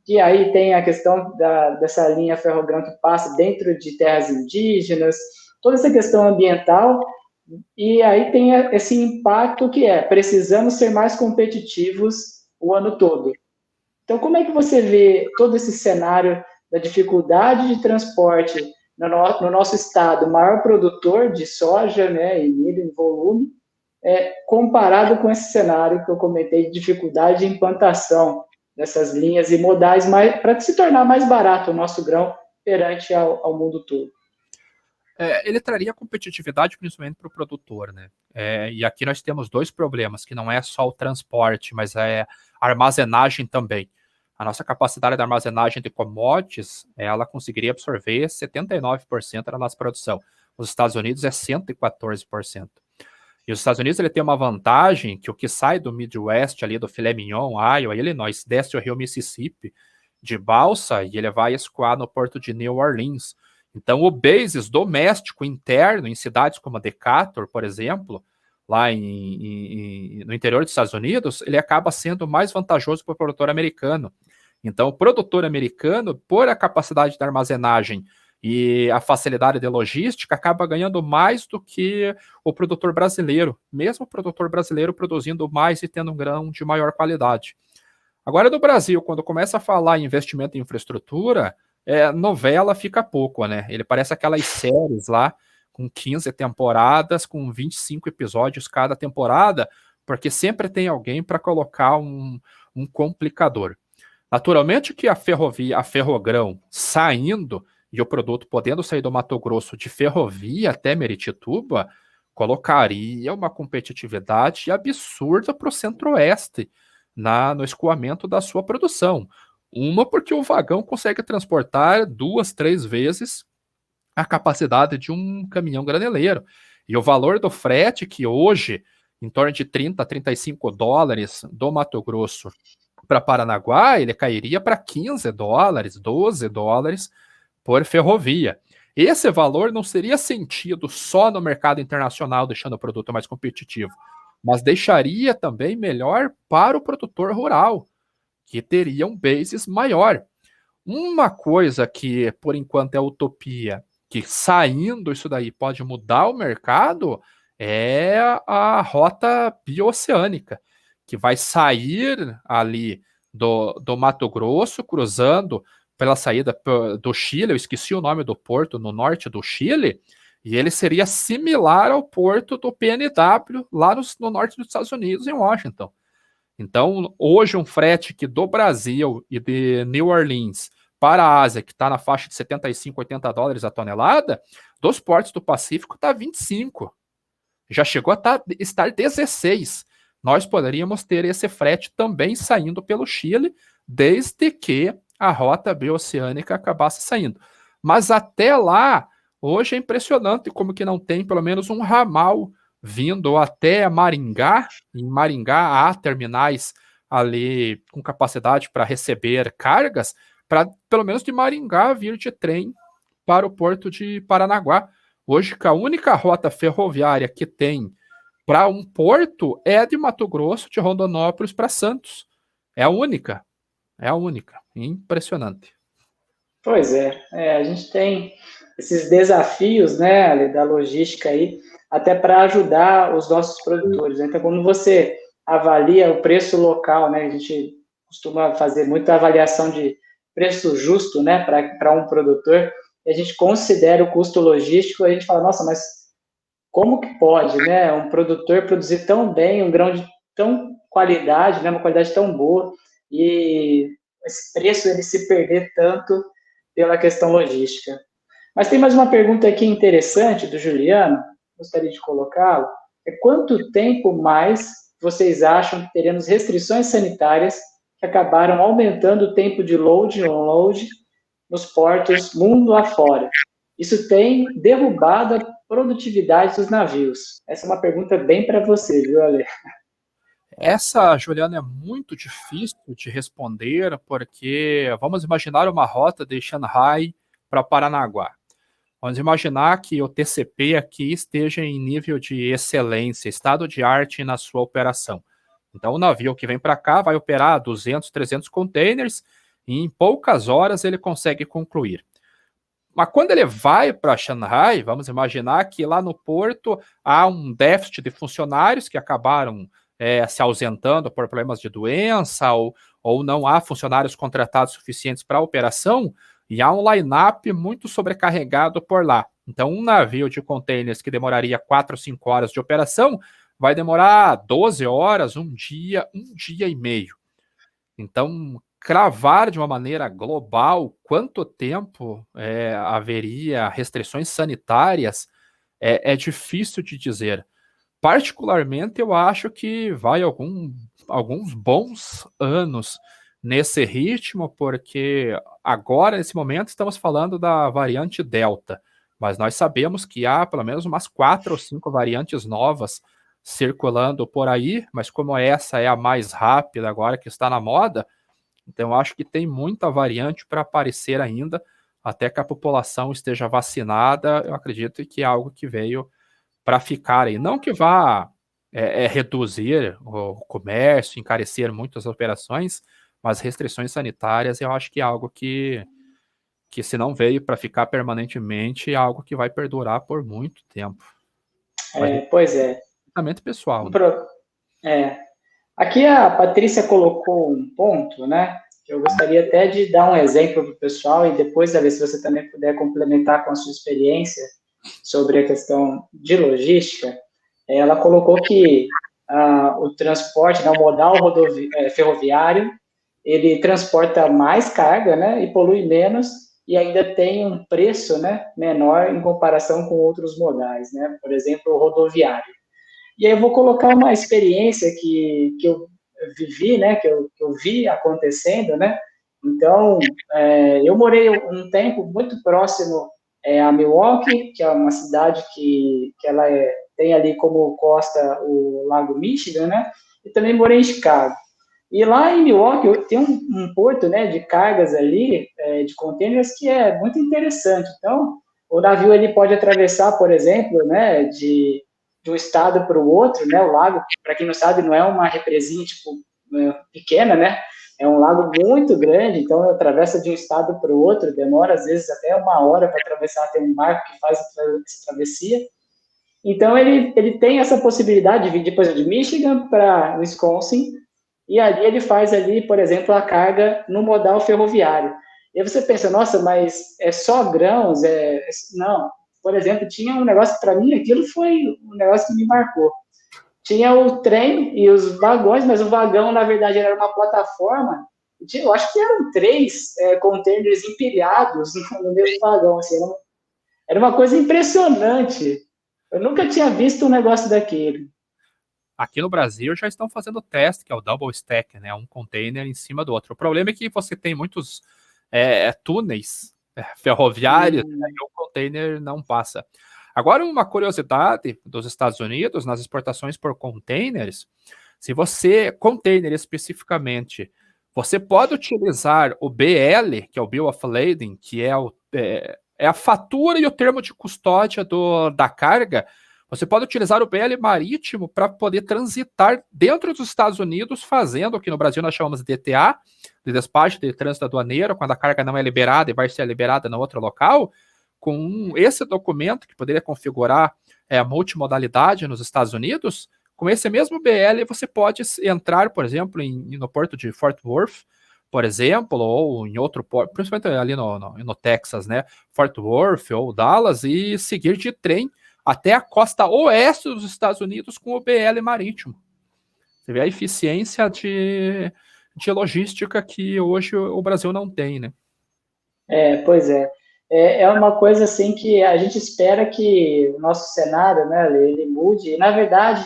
e aí tem a questão dessa linha Ferrogrão que passa dentro de terras indígenas, toda essa questão ambiental, e aí tem esse impacto que precisamos ser mais competitivos o ano todo. Então, como é que você vê todo esse cenário da dificuldade de transporte no nosso estado, maior produtor de soja, né, e milho em volume, comparado com esse cenário que eu comentei de dificuldade de implantação dessas linhas e modais para se tornar mais barato o nosso grão perante ao mundo todo? Ele traria competitividade principalmente para o produtor, né? E aqui nós temos dois problemas, que não é só o transporte, mas é a armazenagem também. A nossa capacidade de armazenagem de commodities, ela conseguiria absorver 79% da nossa produção. Os Estados Unidos é 114%. E os Estados Unidos ele tem uma vantagem que o que sai do Midwest, ali do filé mignon, Iowa, Illinois, desce o rio Mississippi de balsa e ele vai escoar no porto de New Orleans. Então, o basis doméstico interno em cidades como Decatur, por exemplo, lá no interior dos Estados Unidos, ele acaba sendo mais vantajoso para o produtor americano. Então, o produtor americano, por a capacidade de armazenagem e a facilidade de logística, acaba ganhando mais do que o produtor brasileiro, mesmo o produtor brasileiro produzindo mais e tendo um grão de maior qualidade. Agora, no Brasil, quando começa a falar em investimento em infraestrutura, novela fica pouco, né? Ele parece aquelas séries lá, com 15 temporadas, com 25 episódios cada temporada, porque sempre tem alguém para colocar um complicador. Naturalmente que a ferrovia, a Ferrogrão saindo e o produto podendo sair do Mato Grosso de ferrovia até Meritituba, colocaria uma competitividade absurda para o Centro-Oeste no escoamento da sua produção. Uma, porque o vagão consegue transportar 2, 3 vezes a capacidade de um caminhão graneleiro. E o valor do frete, que hoje, em torno de 30 a 35 dólares do Mato Grosso para Paranaguá, ele cairia para 15 dólares, 12 dólares por ferrovia. Esse valor não seria sentido só no mercado internacional, deixando o produto mais competitivo, mas deixaria também melhor para o produtor rural, que teria um basis maior. Uma coisa que, por enquanto, é utopia, que saindo isso daí pode mudar o mercado, é a rota bioceânica, que vai sair ali do Mato Grosso, cruzando pela saída do Chile, eu esqueci o nome do porto, no norte do Chile, e ele seria similar ao porto do PNW, lá no norte dos Estados Unidos, em Washington. Então, hoje, um frete que do Brasil e de New Orleans para a Ásia, que está na faixa de 75, 80 dólares a tonelada, dos portos do Pacífico está 25. já chegou a estar 16. Nós poderíamos ter esse frete também saindo pelo Chile, desde que a rota bioceânica acabasse saindo. Mas até lá, hoje é impressionante como que não tem pelo menos um ramal vindo até Maringá. Em Maringá há terminais ali com capacidade para receber cargas, para pelo menos de Maringá vir de trem para o porto de Paranaguá. Hoje, a única rota ferroviária que tem para um porto é a de Mato Grosso, de Rondonópolis para Santos. É a única. É a única. Impressionante. Pois é, a gente tem esses desafios, né, Ali, da logística aí, até para ajudar os nossos produtores. Então, quando você avalia o preço local, né, a gente costuma fazer muita avaliação de preço justo, né, para um produtor, e a gente considera o custo logístico, a gente fala, nossa, mas como que pode, né, um produtor produzir tão bem, um grão de tão qualidade, né, uma qualidade tão boa, e esse preço ele se perder tanto pela questão logística. Mas tem mais uma pergunta aqui interessante do Juliano, gostaria de colocá-lo. É quanto tempo mais vocês acham que teremos restrições sanitárias que acabaram aumentando o tempo de load e unload nos portos mundo afora? Isso tem derrubado a produtividade dos navios. Essa é uma pergunta bem para você, viu, Ale? Essa, Juliana, é muito difícil de responder, porque vamos imaginar uma rota de Shanghai para Paranaguá. Vamos imaginar que o TCP aqui esteja em nível de excelência, estado de arte na sua operação. Então, o navio que vem para cá vai operar 200, 300 containers e em poucas horas ele consegue concluir. Mas quando ele vai para Shanghai, vamos imaginar que lá no porto há um déficit de funcionários que acabaram se ausentando por problemas de doença ou não há funcionários contratados suficientes para a operação, e há um line-up muito sobrecarregado por lá. Então, um navio de containers que demoraria 4 ou 5 horas de operação vai demorar 12 horas, um dia e meio. Então, cravar de uma maneira global quanto tempo haveria restrições sanitárias é difícil de dizer. Particularmente, eu acho que vai alguns bons anos nesse ritmo, porque agora, nesse momento, estamos falando da variante Delta, mas nós sabemos que há pelo menos umas 4 ou 5 variantes novas circulando por aí, mas como essa é a mais rápida agora que está na moda, então eu acho que tem muita variante para aparecer ainda, até que a população esteja vacinada. Eu acredito que é algo que veio para ficar aí. Não que vá reduzir o comércio, encarecer muitas operações, mas restrições sanitárias eu acho que é algo que se não veio para ficar permanentemente, é algo que vai perdurar por muito tempo. Mas Pois é. pensamento pessoal. Aqui a Patrícia colocou um ponto, né? Que eu gostaria até de dar um exemplo para o pessoal e depois, ver se você também puder complementar com a sua experiência sobre a questão de logística. Ela colocou que o transporte, o modal ferroviário, ele transporta mais carga, né? E polui menos e ainda tem um preço, né, menor em comparação com outros modais, né? Por exemplo, o rodoviário. E aí eu vou colocar uma experiência que eu vivi, né, que eu vi acontecendo, né? Então, eu morei um tempo muito próximo a Milwaukee, que é uma cidade que ela tem ali como costa o Lago Michigan, né? E também morei em Chicago. E lá em Milwaukee tem um porto, né, de cargas ali, de containers, que é muito interessante. Então, o navio ele pode atravessar, por exemplo, né, de um estado para o outro, né? O lago, para quem não sabe, não é uma represinha tipo pequena, né? É um lago muito grande, então atravessa de um estado para o outro, demora às vezes até 1 hora para atravessar. Tem um barco que faz essa travessia. Então ele tem essa possibilidade de vir, por exemplo, de Michigan para Wisconsin, e ali ele faz ali, por exemplo, a carga no modal ferroviário. E aí você pensa, nossa, mas é só grãos? Não. Por exemplo, tinha um negócio, para mim, aquilo foi um negócio que me marcou. Tinha o trem e os vagões, mas o vagão, na verdade, era uma plataforma. Eu acho que eram 3 containers empilhados no mesmo vagão. Assim, era uma coisa impressionante. Eu nunca tinha visto um negócio daquele. Aqui no Brasil já estão fazendo teste, que é o double stack, né? Um container em cima do outro. O problema é que você tem muitos túneis ferroviários, e aí o container não passa. Agora, uma curiosidade dos Estados Unidos, nas exportações por containers, se você, container especificamente, você pode utilizar o BL, que é o Bill of Lading, que é a fatura e o termo de custódia da carga. Você pode utilizar o BL marítimo para poder transitar dentro dos Estados Unidos, fazendo o que no Brasil nós chamamos de DTA, de despacho de trânsito aduaneiro, quando a carga não é liberada e vai ser liberada no outro local. Com esse documento, que poderia configurar a multimodalidade nos Estados Unidos, com esse mesmo BL você pode entrar, por exemplo, no porto de Fort Worth, por exemplo, ou em outro porto, principalmente ali no Texas, né? Fort Worth ou Dallas, e seguir de trem até a costa oeste dos Estados Unidos com o BL marítimo. Você vê a eficiência de logística que hoje o Brasil não tem, né? Pois é. É uma coisa assim que a gente espera que o nosso cenário, né, ele mude. E, na verdade,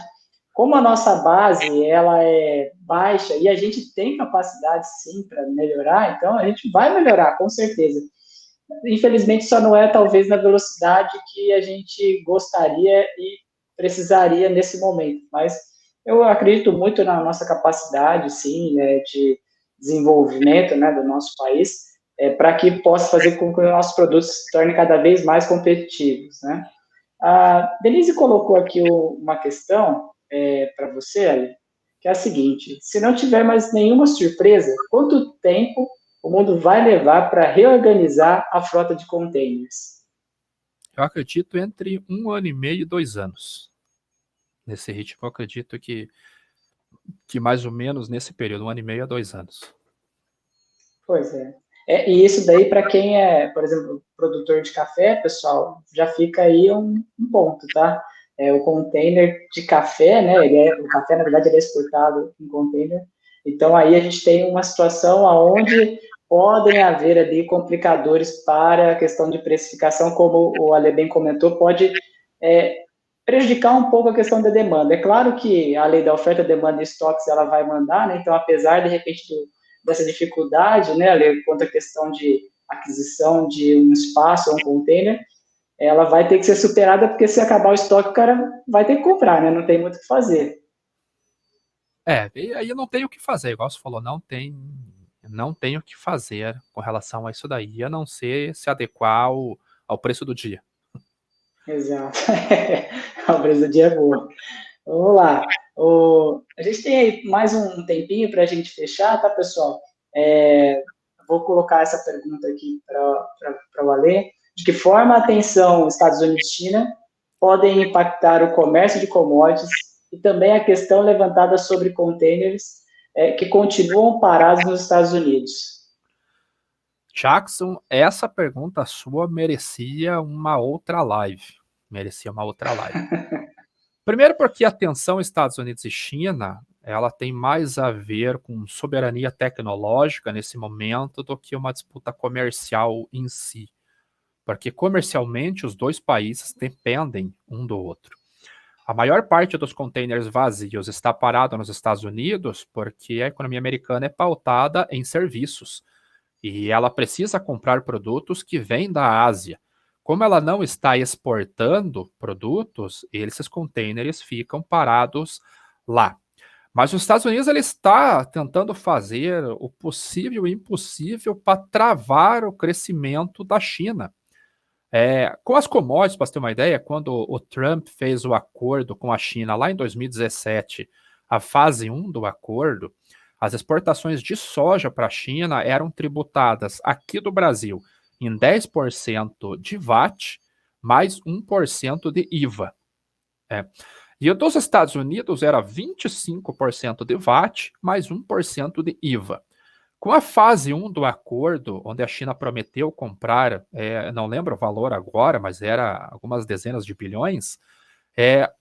como a nossa base ela é baixa e a gente tem capacidade sim para melhorar, então a gente vai melhorar, com certeza. Infelizmente, só não é talvez na velocidade que a gente gostaria e precisaria nesse momento. Mas eu acredito muito na nossa capacidade, sim, né, de desenvolvimento, né, do nosso país, para que possa fazer com que os nossos produtos se tornem cada vez mais competitivos, né? A Denise colocou aqui uma questão para você, Ali, que é a seguinte: se não tiver mais nenhuma surpresa, quanto tempo o mundo vai levar para reorganizar a frota de containers? Eu acredito entre 1 ano e meio e 2 anos. Nesse ritmo, eu acredito que mais ou menos nesse período, 1 ano e meio a 2 anos. Pois é. E isso daí, para quem é, por exemplo, produtor de café, pessoal, já fica aí um ponto, tá? O container de café, né? O café, na verdade, ele é exportado em container. Então, aí a gente tem uma situação onde podem haver ali complicadores para a questão de precificação, como o Ale bem comentou, pode prejudicar um pouco a questão da demanda. É claro que a lei da oferta, demanda e estoques, ela vai mandar, né? Então, apesar, de repente, dessa dificuldade, né, quanto à questão de aquisição de um espaço ou um container, ela vai ter que ser superada, porque se acabar o estoque, o cara vai ter que comprar, né? Não tem muito o que fazer. E aí eu não tenho o que fazer, igual você falou, não tem o que fazer com relação a isso daí, a não ser se adequar ao preço do dia. Exato. A preço do dia é boa. Vamos lá. A gente tem aí mais um tempinho para a gente fechar, tá, pessoal? Vou colocar essa pergunta aqui para o Alê. De que forma a tensão Estados Unidos-China podem impactar o comércio de commodities e também a questão levantada sobre containers que continuam parados nos Estados Unidos? Jackson, essa pergunta sua merecia uma outra live. Primeiro porque a tensão Estados Unidos e China, ela tem mais a ver com soberania tecnológica nesse momento do que uma disputa comercial em si. Porque comercialmente os dois países dependem um do outro. A maior parte dos containers vazios está parado nos Estados Unidos porque a economia americana é pautada em serviços e ela precisa comprar produtos que vêm da Ásia. Como ela não está exportando produtos, esses containers ficam parados lá. Mas os Estados Unidos ele está tentando fazer o possível e o impossível para travar o crescimento da China. Com as commodities, para ter uma ideia, quando o Trump fez o acordo com a China lá em 2017, a fase 1 do acordo, as exportações de soja para a China eram tributadas aqui do Brasil em 10% de VAT, mais 1% de IVA. E o dos Estados Unidos era 25% de VAT, mais 1% de IVA. Com a fase 1 do acordo, onde a China prometeu comprar, não lembro o valor agora, mas era algumas dezenas de bilhões,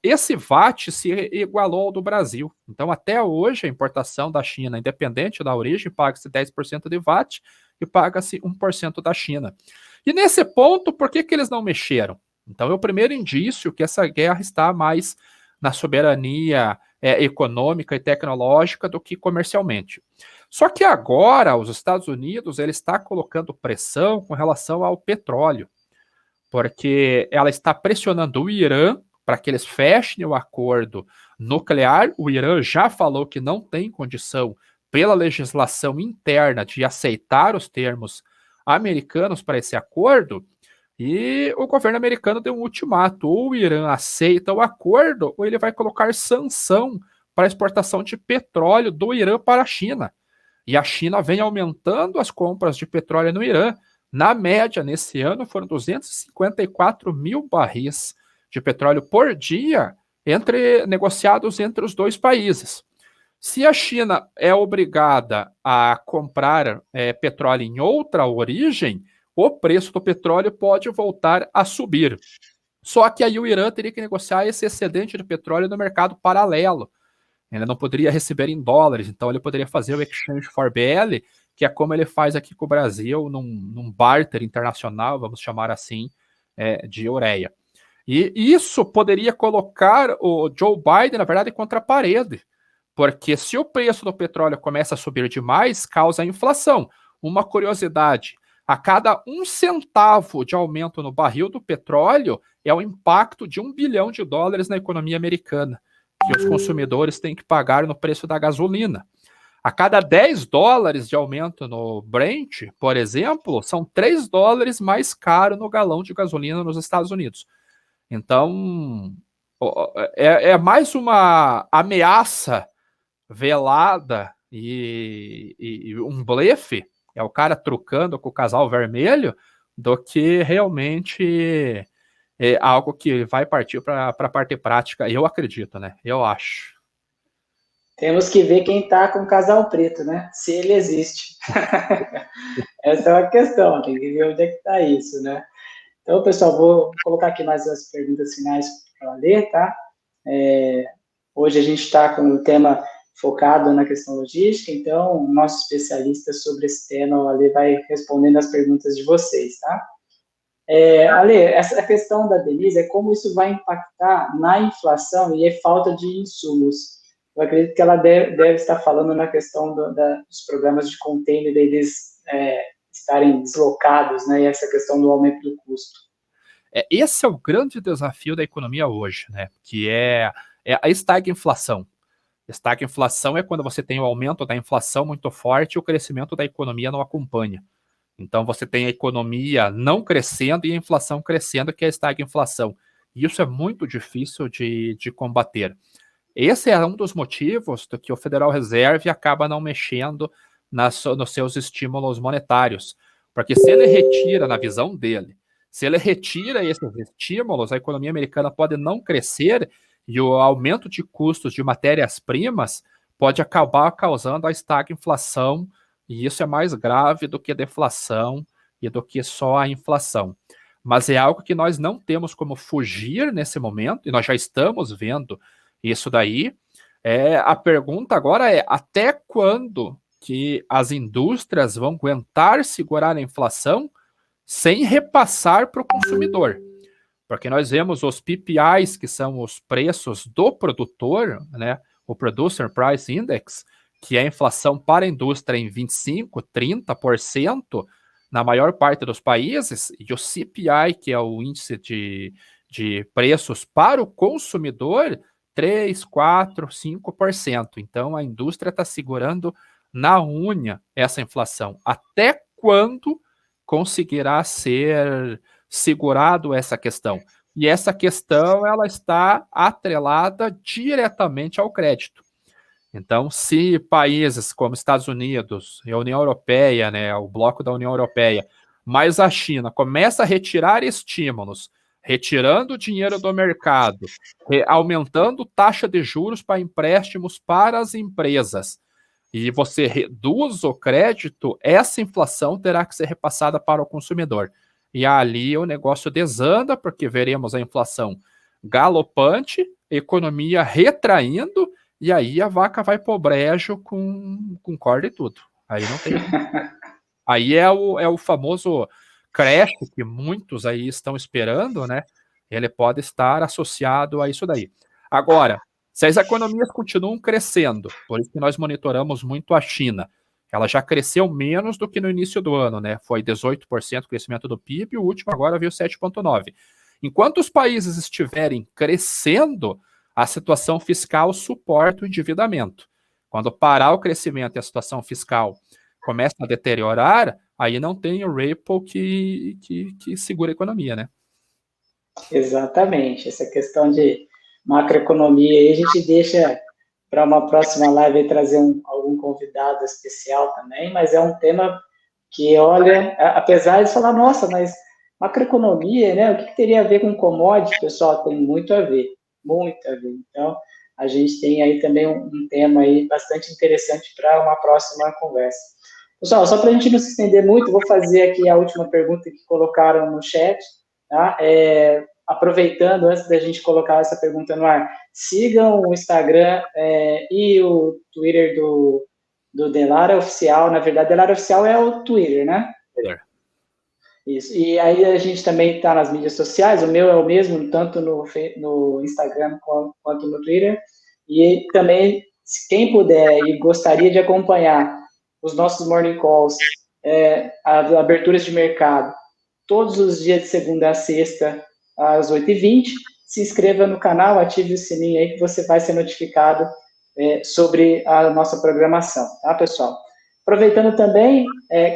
esse VAT se igualou ao do Brasil. Então, até hoje, a importação da China, independente da origem, paga-se 10% de VAT e paga-se 1% da China. E nesse ponto, por que eles não mexeram? Então é o primeiro indício que essa guerra está mais na soberania econômica e tecnológica do que comercialmente. Só que agora os Estados Unidos ele está colocando pressão com relação ao petróleo, porque ela está pressionando o Irã para que eles fechem o acordo nuclear. O Irã já falou que não tem condição, pela legislação interna, de aceitar os termos americanos para esse acordo, e o governo americano deu um ultimato: ou o Irã aceita o acordo, ou ele vai colocar sanção para a exportação de petróleo do Irã para a China. E a China vem aumentando as compras de petróleo no Irã. Na média, nesse ano, foram 254 mil barris de petróleo por dia negociados entre os dois países. Se a China é obrigada a comprar petróleo em outra origem, o preço do petróleo pode voltar a subir. Só que aí o Irã teria que negociar esse excedente de petróleo no mercado paralelo. Ele não poderia receber em dólares, então ele poderia fazer o exchange for BL, que é como ele faz aqui com o Brasil, num barter internacional, vamos chamar assim, de ureia. E isso poderia colocar o Joe Biden, na verdade, contra a parede, porque se o preço do petróleo começa a subir demais, causa inflação. Uma curiosidade: a cada 1 centavo de aumento no barril do petróleo é o impacto de $1 bilhão na economia americana, que os consumidores têm que pagar no preço da gasolina. A cada $10 de aumento no Brent, por exemplo, são $3 mais caro no galão de gasolina nos Estados Unidos. Então, é mais uma ameaça velada e um blefe, é o cara trucando com o casal vermelho, do que realmente algo que vai partir para a parte prática. Eu acredito, né? Eu acho. Temos que ver quem está com o casal preto, né? Se ele existe. Essa é uma questão, tem que ver onde é que está isso, né? Então, pessoal, vou colocar aqui mais as perguntas finais para ler, tá? Hoje a gente está com o tema focado na questão logística, então o nosso especialista sobre esse tema, o Ale, vai respondendo as perguntas de vocês, tá? Ale, essa questão da Denise é como isso vai impactar na inflação e a falta de insumos. Eu acredito que ela deve estar falando na questão dos programas de container, eles estarem deslocados, né, e essa questão do aumento do custo. Esse é o grande desafio da economia hoje, né, que é a estagflação. Estagflação é quando você tem o aumento da inflação muito forte e o crescimento da economia não acompanha. Então você tem a economia não crescendo e a inflação crescendo, que é a estagflação. E isso é muito difícil de combater. Esse é um dos motivos do que o Federal Reserve acaba não mexendo nos seus estímulos monetários. Porque se ele retira, na visão dele, se ele retira esses estímulos, a economia americana pode não crescer e o aumento de custos de matérias-primas pode acabar causando a estagflação, e isso é mais grave do que a deflação e do que só a inflação. Mas é algo que nós não temos como fugir nesse momento, e nós já estamos vendo isso daí. A pergunta agora é: até quando que as indústrias vão aguentar segurar a inflação sem repassar para o consumidor? Porque nós vemos os PPIs, que são os preços do produtor, né? O Producer Price Index, que é a inflação para a indústria em 25%, 30% na maior parte dos países, e o CPI, que é o índice de preços para o consumidor, 3%, 4%, 5%. Então, a indústria está segurando na unha essa inflação. Até quando conseguirá ser segurado essa questão? E essa questão ela está atrelada diretamente ao crédito. Então, se países como Estados Unidos e a União Europeia, né, o bloco da União Europeia, mas a China começa a retirar estímulos, retirando dinheiro do mercado, aumentando taxa de juros para empréstimos para as empresas, e você reduz o crédito, essa inflação terá que ser repassada para o consumidor. E ali o negócio desanda, porque veremos a inflação galopante, economia retraindo, e aí a vaca vai pro brejo com corda e tudo. Aí não tem. Aí é o famoso crash que muitos aí estão esperando, né? ele pode estar associado a isso daí. Agora, se as economias continuam crescendo, por isso que nós monitoramos muito a China, ela já cresceu menos do que no início do ano, né? Foi 18% o crescimento do PIB, o último agora veio 7,9%. Enquanto os países estiverem crescendo, a situação fiscal suporta o endividamento. Quando parar o crescimento e a situação fiscal começa a deteriorar, aí não tem o Ripple que segura a economia, né? Exatamente. Essa questão de macroeconomia aí a gente deixa para uma próxima live trazer algum convidado especial também, mas é um tema que, olha, apesar de falar, nossa, mas macroeconomia, né? O que teria a ver com commodity, pessoal? Tem muito a ver, muito a ver. Então, a gente tem aí também um tema aí bastante interessante para uma próxima conversa. Pessoal, só para a gente não se estender muito, vou fazer aqui a última pergunta que colocaram no chat, tá? Aproveitando, antes da gente colocar essa pergunta no ar, sigam o Instagram e o Twitter do Delara Oficial. Na verdade, Delara Oficial é o Twitter, né? Isso. E aí a gente também está nas mídias sociais, o meu é o mesmo, tanto no Instagram quanto no Twitter. E também, se quem puder e gostaria de acompanhar os nossos morning calls, as aberturas de mercado, todos os dias de segunda a sexta, às 8h20, se inscreva no canal, ative o sininho aí que você vai ser notificado sobre a nossa programação, tá, pessoal? Aproveitando também,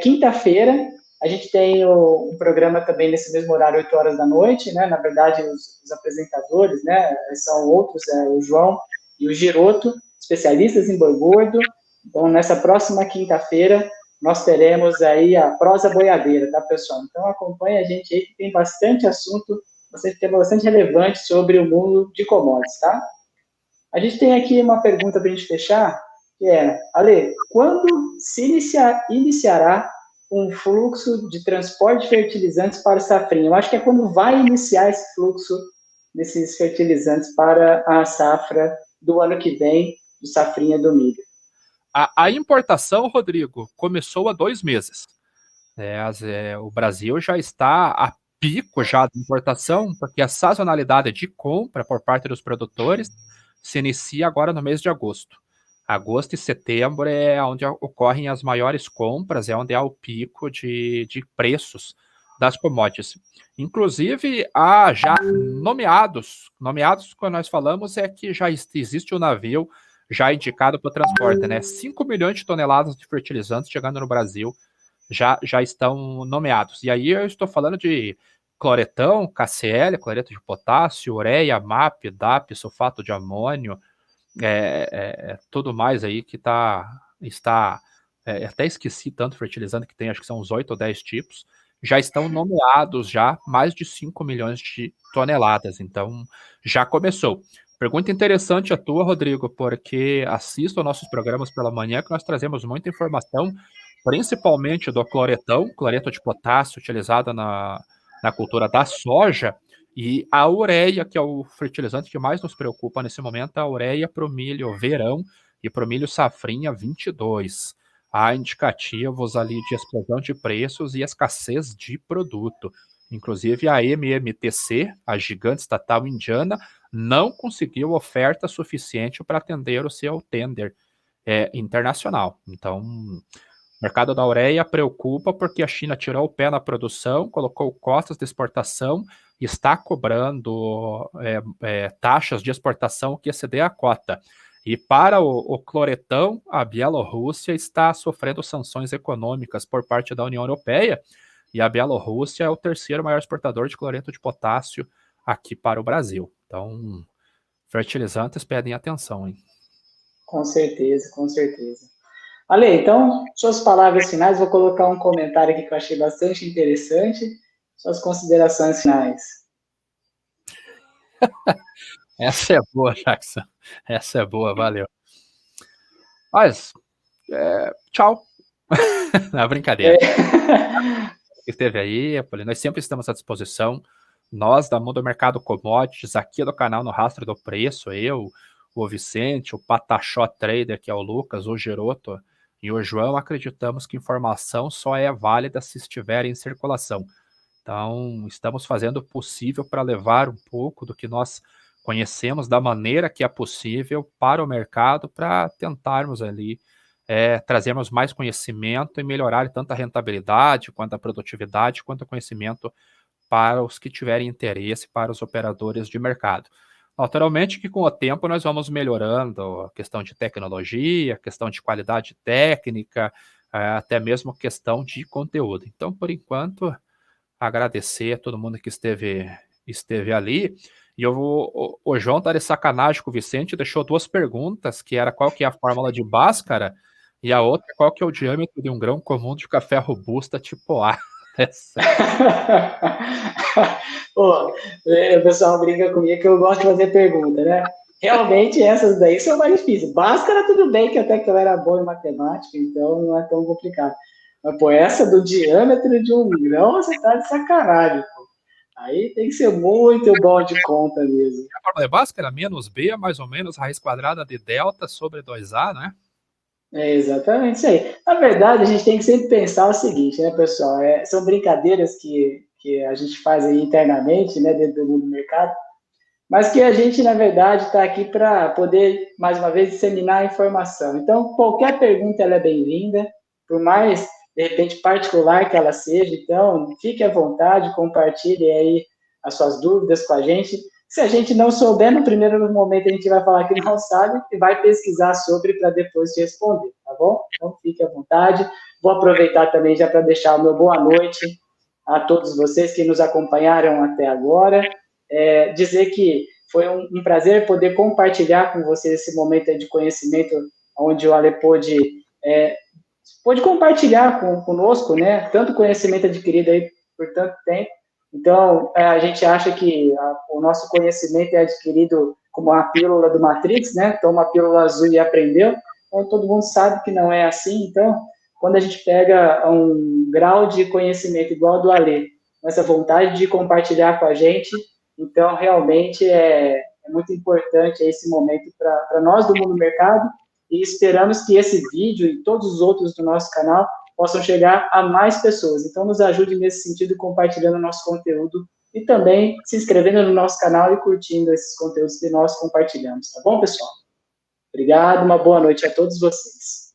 quinta-feira, a gente tem um programa também nesse mesmo horário, 8 horas da noite, né? Na verdade, os apresentadores, né, são outros, o João e o Giroto, especialistas em boi gordo. Então, nessa próxima quinta-feira, nós teremos aí a prosa boiadeira, tá, pessoal? Então, acompanhe a gente aí, que tem bastante assunto, tema bastante relevante sobre o mundo de commodities, tá? A gente tem aqui uma pergunta para a gente fechar, que Ale, quando se iniciará um fluxo de transporte de fertilizantes para o safrinha? Eu acho que é quando vai iniciar esse fluxo desses fertilizantes para a safra do ano que vem, do safrinha do milho. A importação, Rodrigo, começou há 2 meses. O Brasil já está a pico já de importação, porque a sazonalidade de compra por parte dos produtores se inicia agora no mês de agosto. Agosto e setembro é onde ocorrem as maiores compras, é onde há o pico de preços das commodities. Inclusive, há já nomeados quando nós falamos é que já existe um navio já indicado para o transporte, né? 5 milhões de toneladas de fertilizantes chegando no Brasil já estão nomeados. E aí eu estou falando de cloretão, KCl, cloreto de potássio, ureia, MAP, DAP, sulfato de amônio, tudo mais aí que está até esqueci tanto fertilizante que tem, acho que são uns 8 ou 10 tipos, já estão nomeados já mais de 5 milhões de toneladas, então já começou. Pergunta interessante a tua, Rodrigo, porque assisto aos nossos programas pela manhã que nós trazemos muita informação, principalmente do cloretão, cloreto de potássio utilizado na cultura da soja, e a ureia, que é o fertilizante que mais nos preocupa nesse momento, a ureia para o milho verão e para o milho safrinha 22. Há indicativos ali de explosão de preços e escassez de produto. Inclusive a MMTC, a gigante estatal indiana, não conseguiu oferta suficiente para atender o seu tender internacional. Então, o mercado da ureia preocupa porque a China tirou o pé na produção, colocou costas de exportação e está cobrando taxas de exportação que exceder a cota. E para o cloretão, a Bielorrússia está sofrendo sanções econômicas por parte da União Europeia, e a Bielorrússia é o terceiro maior exportador de cloreto de potássio aqui para o Brasil. Então, fertilizantes pedem atenção, hein? Com certeza, com certeza. Ale, então, suas palavras finais, vou colocar um comentário aqui que eu achei bastante interessante, suas considerações finais. Essa é boa, Jackson. Essa é boa, valeu. Mas, tchau. Na brincadeira. Esteve aí, nós sempre estamos à disposição. Nós, da Mundo Mercado Commodities, aqui do canal no Rastro do Preço, eu, o Vicente, o Pataxó Trader, que é o Lucas, o Giroto e o João, acreditamos que informação só é válida se estiver em circulação. Então, estamos fazendo o possível para levar um pouco do que nós conhecemos da maneira que é possível para o mercado, para tentarmos ali, trazermos mais conhecimento e melhorar tanto a rentabilidade, quanto a produtividade, quanto o conhecimento para os que tiverem interesse, para os operadores de mercado. Naturalmente que com o tempo nós vamos melhorando a questão de tecnologia, a questão de qualidade técnica, até mesmo questão de conteúdo. Então, por enquanto, agradecer a todo mundo que esteve ali. E o João tá de sacanagem com o Vicente, deixou 2 perguntas, que era qual que é a fórmula de Bhaskara, e a outra qual que é o diâmetro de um grão comum de café robusta tipo A. Essa Pô, o pessoal brinca comigo que eu gosto de fazer pergunta, né? Realmente essas daí são mais difíceis. Bhaskara tudo bem, que até que eu era bom em matemática, então não é tão complicado. Mas, pô, essa do diâmetro de um grão, você tá de sacanagem, pô. Aí tem que ser muito bom de conta mesmo. a fórmula de Bhaskara, menos B, mais ou menos, raiz quadrada de delta sobre 2A, né? É exatamente isso aí. Na verdade, a gente tem que sempre pensar o seguinte, né, pessoal? São brincadeiras que a gente faz aí internamente, né, dentro do mundo do mercado, mas que a gente, na verdade, está aqui para poder, mais uma vez, disseminar a informação. Então, qualquer pergunta ela é bem-vinda, por mais, de repente, particular que ela seja. Então, fique à vontade, compartilhe aí as suas dúvidas com a gente. Se a gente não souber, no primeiro momento a gente vai falar que não sabe e vai pesquisar sobre para depois te responder, tá bom? Então, fique à vontade. Vou aproveitar também já para deixar o meu boa noite a todos vocês que nos acompanharam até agora. Dizer que foi um prazer poder compartilhar com vocês esse momento de conhecimento, onde o Ale pôde compartilhar conosco, né, tanto conhecimento adquirido aí por tanto tempo. Então, a gente acha que o nosso conhecimento é adquirido como a pílula do Matrix, né, toma a pílula azul e aprendeu. Então, todo mundo sabe que não é assim. Então, quando a gente pega um grau de conhecimento igual ao do Ale, essa vontade de compartilhar com a gente, então, realmente, é muito importante esse momento para nós do mundo do mercado, e esperamos que esse vídeo e todos os outros do nosso canal possam chegar a mais pessoas. Então, nos ajude nesse sentido, compartilhando o nosso conteúdo e também se inscrevendo no nosso canal e curtindo esses conteúdos que nós compartilhamos. Tá bom, pessoal? Obrigado, uma boa noite a todos vocês.